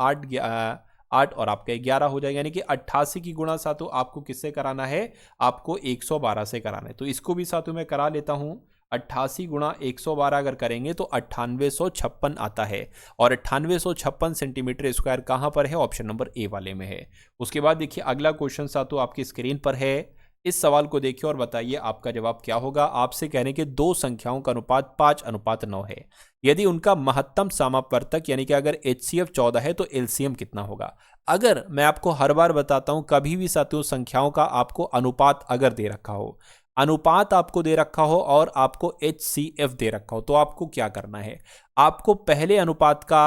8 और आपका 11 हो जाएगा, यानी कि 88 की गुणा सातों आपको किससे कराना है, आपको 112 से कराना है। तो इसको भी सातों में करा लेता हूं, 88 गुणा 112 अगर करेंगे तो 9856 आता है, और 9856 सेंटीमीटर स्क्वायर कहां पर है, ऑप्शन नंबर ए वाले में है। उसके बाद देखिए अगला क्वेश्चन सातों आपकी स्क्रीन पर है, इस सवाल को देखिए और बताइए आपका जवाब क्या होगा। आपसे कहने के दो संख्याओं का अनुपात 5:9 है, यदि उनका महत्तम समापवर्तक यानी कि अगर HCF 14 है तो LCM कितना होगा। अगर मैं आपको हर बार बताता हूं, कभी भी साथियों संख्याओं का आपको अनुपात अगर दे रखा हो, अनुपात आपको दे रखा हो और आपको HCF दे रखा हो, तो आपको क्या करना है, आपको पहले अनुपात का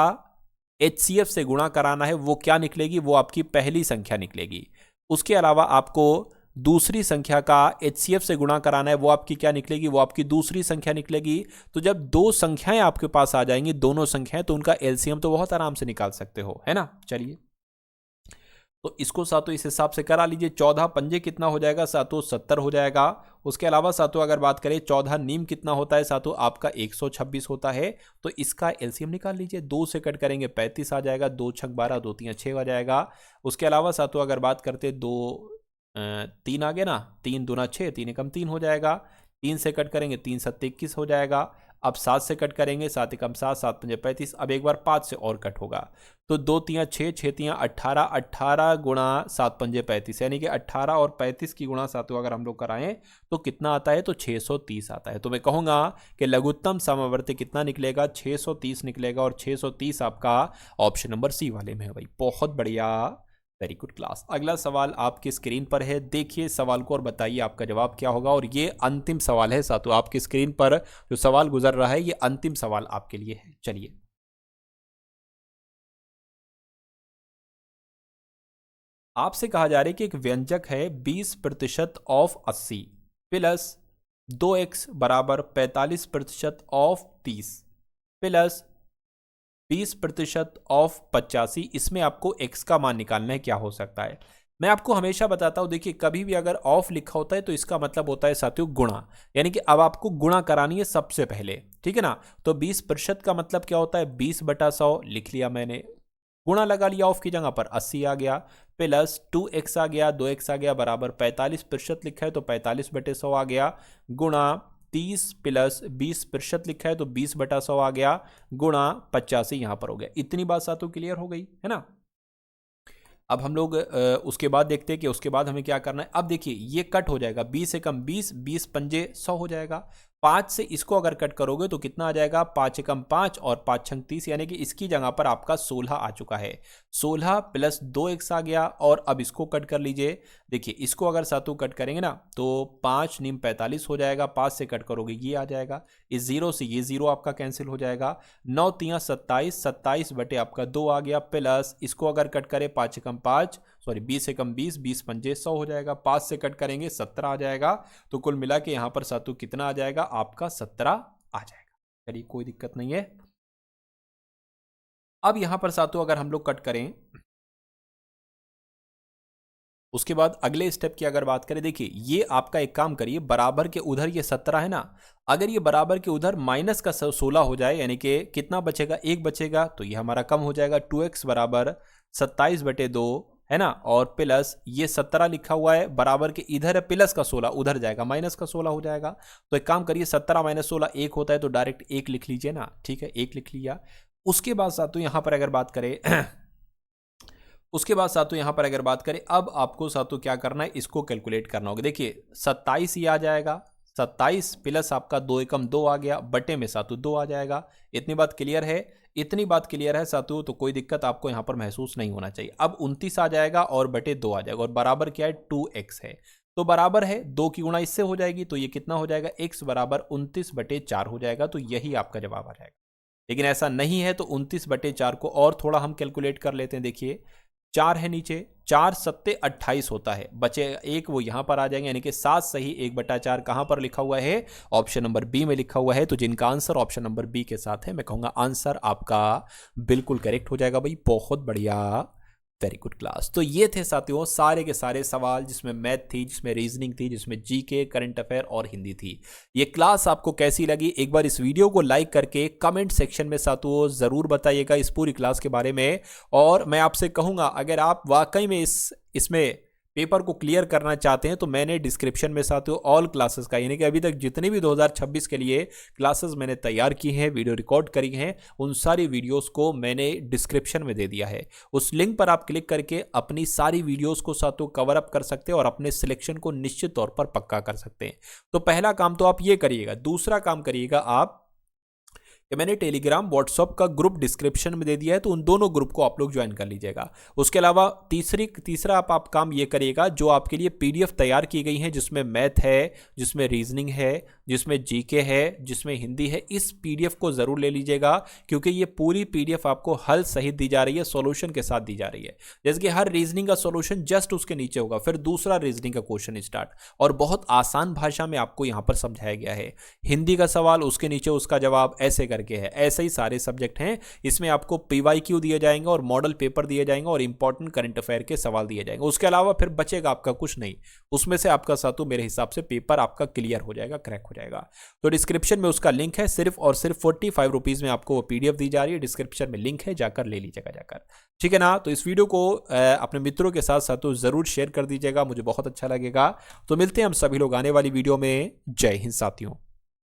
HCF से गुणा कराना है। वो क्या निकलेगी, वो आपकी पहली संख्या निकलेगी। उसके अलावा आपको दूसरी संख्या का HCF से गुणा कराना है, वो आपकी क्या निकलेगी, वो आपकी दूसरी संख्या निकलेगी। तो जब दो संख्याएं आपके पास आ जाएंगी, दोनों संख्याएं, तो उनका LCM तो बहुत आराम से निकाल सकते हो, है ना। चलिए तो इसको सातों इस हिसाब से करा लीजिए। 14 पंजे कितना हो जाएगा सातों, 70 हो जाएगा। उसके अलावा सातों अगर बात करें 14 नीम कितना होता है सातों, आपका 126 होता है, तो इसका LCM निकाल लीजिए। 2 से कट करेंगे 35 आ जाएगा, 2 छक 12, 2 3 6 आ जाएगा। उसके अलावा सातों अगर बात करते 3 आ गया ना, 3 दूना 6, 3 एकम 3 हो जाएगा। 3 से कट करेंगे 3 7 21 हो जाएगा। अब 7 से कट करेंगे 7 एकम 7, 7 पंजे 35। अब एक बार 5 से और कट होगा, तो 2 तियाँ 6, 6 तियाँ 18, 18 गुणा 7 पंजे 35, यानी कि 18 और 35 की गुणा सातों अगर हम लोग कराएं तो कितना आता है, तो 630 आता है। तो मैं कहूँगा कि लघुत्तम समावर्ती कितना निकलेगा, 630 निकलेगा, और 630 आपका ऑप्शन नंबर सी वाले में है भाई। बहुत बढ़िया, वेरी गुड क्लास। अगला सवाल आपकी स्क्रीन पर है, देखिए सवाल को और बताइए आपका जवाब क्या होगा। और ये अंतिम सवाल है साथियों, आपकी स्क्रीन पर जो सवाल गुजर रहा है ये अंतिम सवाल आपके लिए है। चलिए आपसे कहा जा रहा है कि एक व्यंजक है 20% ऑफ 80 प्लस 2x बराबर 45% ऑफ 30 प्लस 20% ऑफ 85, इसमें आपको x का मान निकालना है, क्या हो सकता है। मैं आपको हमेशा बताता हूं, देखिए कभी भी अगर ऑफ लिखा होता है तो इसका मतलब होता है साथियों गुणा, यानी कि अब आपको गुणा करानी है सबसे पहले, ठीक है ना। तो 20% का मतलब क्या होता है, 20/100 लिख लिया मैंने, गुणा लगा लिया ऑफ की जगह पर, 80 आ गया, प्लस 2x आ गया, 2x आ गया, बराबर 45% लिखा है तो 45/100 आ गया, गुणा 30 प्लस 20% लिखा है तो 20/100 आ गया, गुणा 85 यहां पर हो गया। इतनी बात सातों क्लियर हो गई है ना। अब हम लोग उसके बाद देखते हैं कि उसके बाद हमें क्या करना है। अब देखिए ये कट हो जाएगा, 20 से कम 20, 20 पंजे 100 हो जाएगा। 5 से इसको अगर कट करोगे तो कितना आ जाएगा, 5 एकम 5 और 5 छंग 30, यानी कि इसकी जगह पर आपका 16 आ चुका है। 16 प्लस 2x आ गया। और अब इसको कट कर लीजिए। देखिए इसको अगर सातों कट करेंगे ना तो 5 नीम 45 हो जाएगा। 5 से कट करोगे ये आ जाएगा। इस जीरो से ये जीरो आपका कैंसिल हो जाएगा। 9 तियां 27, 27 बटे आपका 2 आ गया। प्लस इसको अगर कट करें 5 एकम 5, सॉरी 20 एकम 20, 20 पंजे 100 हो जाएगा। 5 से कट करेंगे 17 आ जाएगा। तो कुल मिला के यहाँ पर सातु कितना आ जाएगा आपका, 17 आ जाएगा। चलिए कोई दिक्कत नहीं है। अब यहाँ पर सातु अगर हम लोग कट करें, उसके बाद अगले स्टेप की अगर बात करें, देखिए ये आपका एक काम करिए, बराबर के उधर ये 17 है ना, अगर ये बराबर के उधर माइनस का 16 हो जाए, यानी कि कितना बचेगा, 1 बचेगा, तो ये हमारा कम हो जाएगा। 2x बराबर 27 बटे 2 है ना, और प्लस ये 17 लिखा हुआ है, बराबर के इधर है प्लस का 16, उधर जाएगा माइनस का 16 हो जाएगा। तो एक काम करिए, 17 माइनस 16 1 होता है, तो डायरेक्ट 1 लिख लीजिए ना। ठीक है, 1 लिख लिया। उसके बाद सातों यहाँ पर अगर बात करें उसके बाद सातों यहाँ पर अगर बात करें, अब आपको सातों क्या करना है, इसको कैलकुलेट करना होगा। देखिए 27 ही आ जाएगा, 27 प्लस आपका 2 एकम 2 आ गया, बटे में सातों 2 आ जाएगा। इतनी बात क्लियर है, इतनी बात क्लियर है सातों, तो कोई दिक्कत आपको यहाँ पर महसूस नहीं होना चाहिए। अब 29 आ जाएगा और बटे 2 आ जाएगा, और बराबर क्या है, 2x है, तो बराबर है 2 की गुणा इससे हो जाएगी, तो ये कितना हो जाएगा, x बराबर 29 बटे 4 हो जाएगा। तो यही आपका जवाब आ जाएगा। लेकिन ऐसा नहीं है तो 29 बटे 4 को और थोड़ा हम कैलकुलेट कर लेते हैं। देखिए 4 है नीचे, 4 सत्ते 28 होता है, बचे एक, वो यहां पर आ जाएंगे, यानी कि 7 सही 1/4 कहां पर लिखा हुआ है, ऑप्शन नंबर बी में लिखा हुआ है। तो जिनका आंसर ऑप्शन नंबर बी के साथ है, मैं कहूंगा आंसर आपका बिल्कुल करेक्ट हो जाएगा भाई। बहुत बढ़िया, वेरी गुड क्लास। तो ये थे साथियों सारे के सारे सवाल, जिसमें मैथ थी, जिसमें रीजनिंग थी, जिसमें जीके, करंट अफेयर और हिंदी थी। ये क्लास आपको कैसी लगी, एक बार इस वीडियो को लाइक करके कमेंट सेक्शन में साथियों जरूर बताइएगा इस पूरी क्लास के बारे में। और मैं आपसे कहूंगा, अगर आप वाकई में इसमें पेपर को क्लियर करना चाहते हैं, तो मैंने डिस्क्रिप्शन में साथियों ऑल क्लासेस का, यानी कि अभी तक जितनी भी 2026 के लिए क्लासेस मैंने तैयार की हैं, वीडियो रिकॉर्ड करी हैं, उन सारी वीडियोस को मैंने डिस्क्रिप्शन में दे दिया है। उस लिंक पर आप क्लिक करके अपनी सारी वीडियोस को साथियों कवर अप कर सकते हैं और अपने सिलेक्शन को निश्चित तौर पर पक्का कर सकते हैं। तो पहला काम तो आप ये करिएगा। दूसरा काम करिएगा आप कि मैंने टेलीग्राम व्हाट्सअप का ग्रुप डिस्क्रिप्शन में दे दिया है, तो उन दोनों ग्रुप को आप लोग ज्वाइन कर लीजिएगा। उसके अलावा तीसरा आप काम ये करिएगा, जो आपके लिए पीडीएफ तैयार की गई है, जिसमें मैथ है, जिसमें रीजनिंग है, जिसमें जीके है, जिसमें हिंदी है, इस पीडीएफ को जरूर ले लीजिएगा, क्योंकि ये पूरी पीडीएफ आपको हल सहित दी जा रही है, सॉल्यूशन के साथ दी जा रही है। जैसे कि हर रीजनिंग का सॉल्यूशन जस्ट उसके नीचे होगा, फिर दूसरा रीजनिंग का क्वेश्चन स्टार्ट, और बहुत आसान भाषा में आपको यहाँ पर समझाया गया है। हिंदी का सवाल, उसके नीचे उसका जवाब, ऐसे करके है। ऐसे ही सारे सब्जेक्ट हैं, इसमें आपको पीवाईक्यू दिए जाएंगे और मॉडल पेपर दिए जाएंगे और इंपॉर्टेंट करंट अफेयर के सवाल दिए जाएंगे। उसके अलावा फिर बचेगा आपका कुछ नहीं, उसमें से आपका सातों मेरे हिसाब से पेपर आपका क्लियर हो जाएगा, क्रैक हो जाएगा। तो डिस्क्रिप्शन में उसका लिंक है, सिर्फ और सिर्फ 45 रुपीज में आपको वो पीडीएफ दी जा रही है। डिस्क्रिप्शन में लिंक है, जाकर ले लीजिएगा जाकर, ठीक है ना। तो इस वीडियो को अपने मित्रों के साथ साथ जरूर शेयर कर दीजिएगा, मुझे बहुत अच्छा लगेगा। तो मिलते हैं हम सभी लोग आने वाली वीडियो में। जय हिंद साथियों।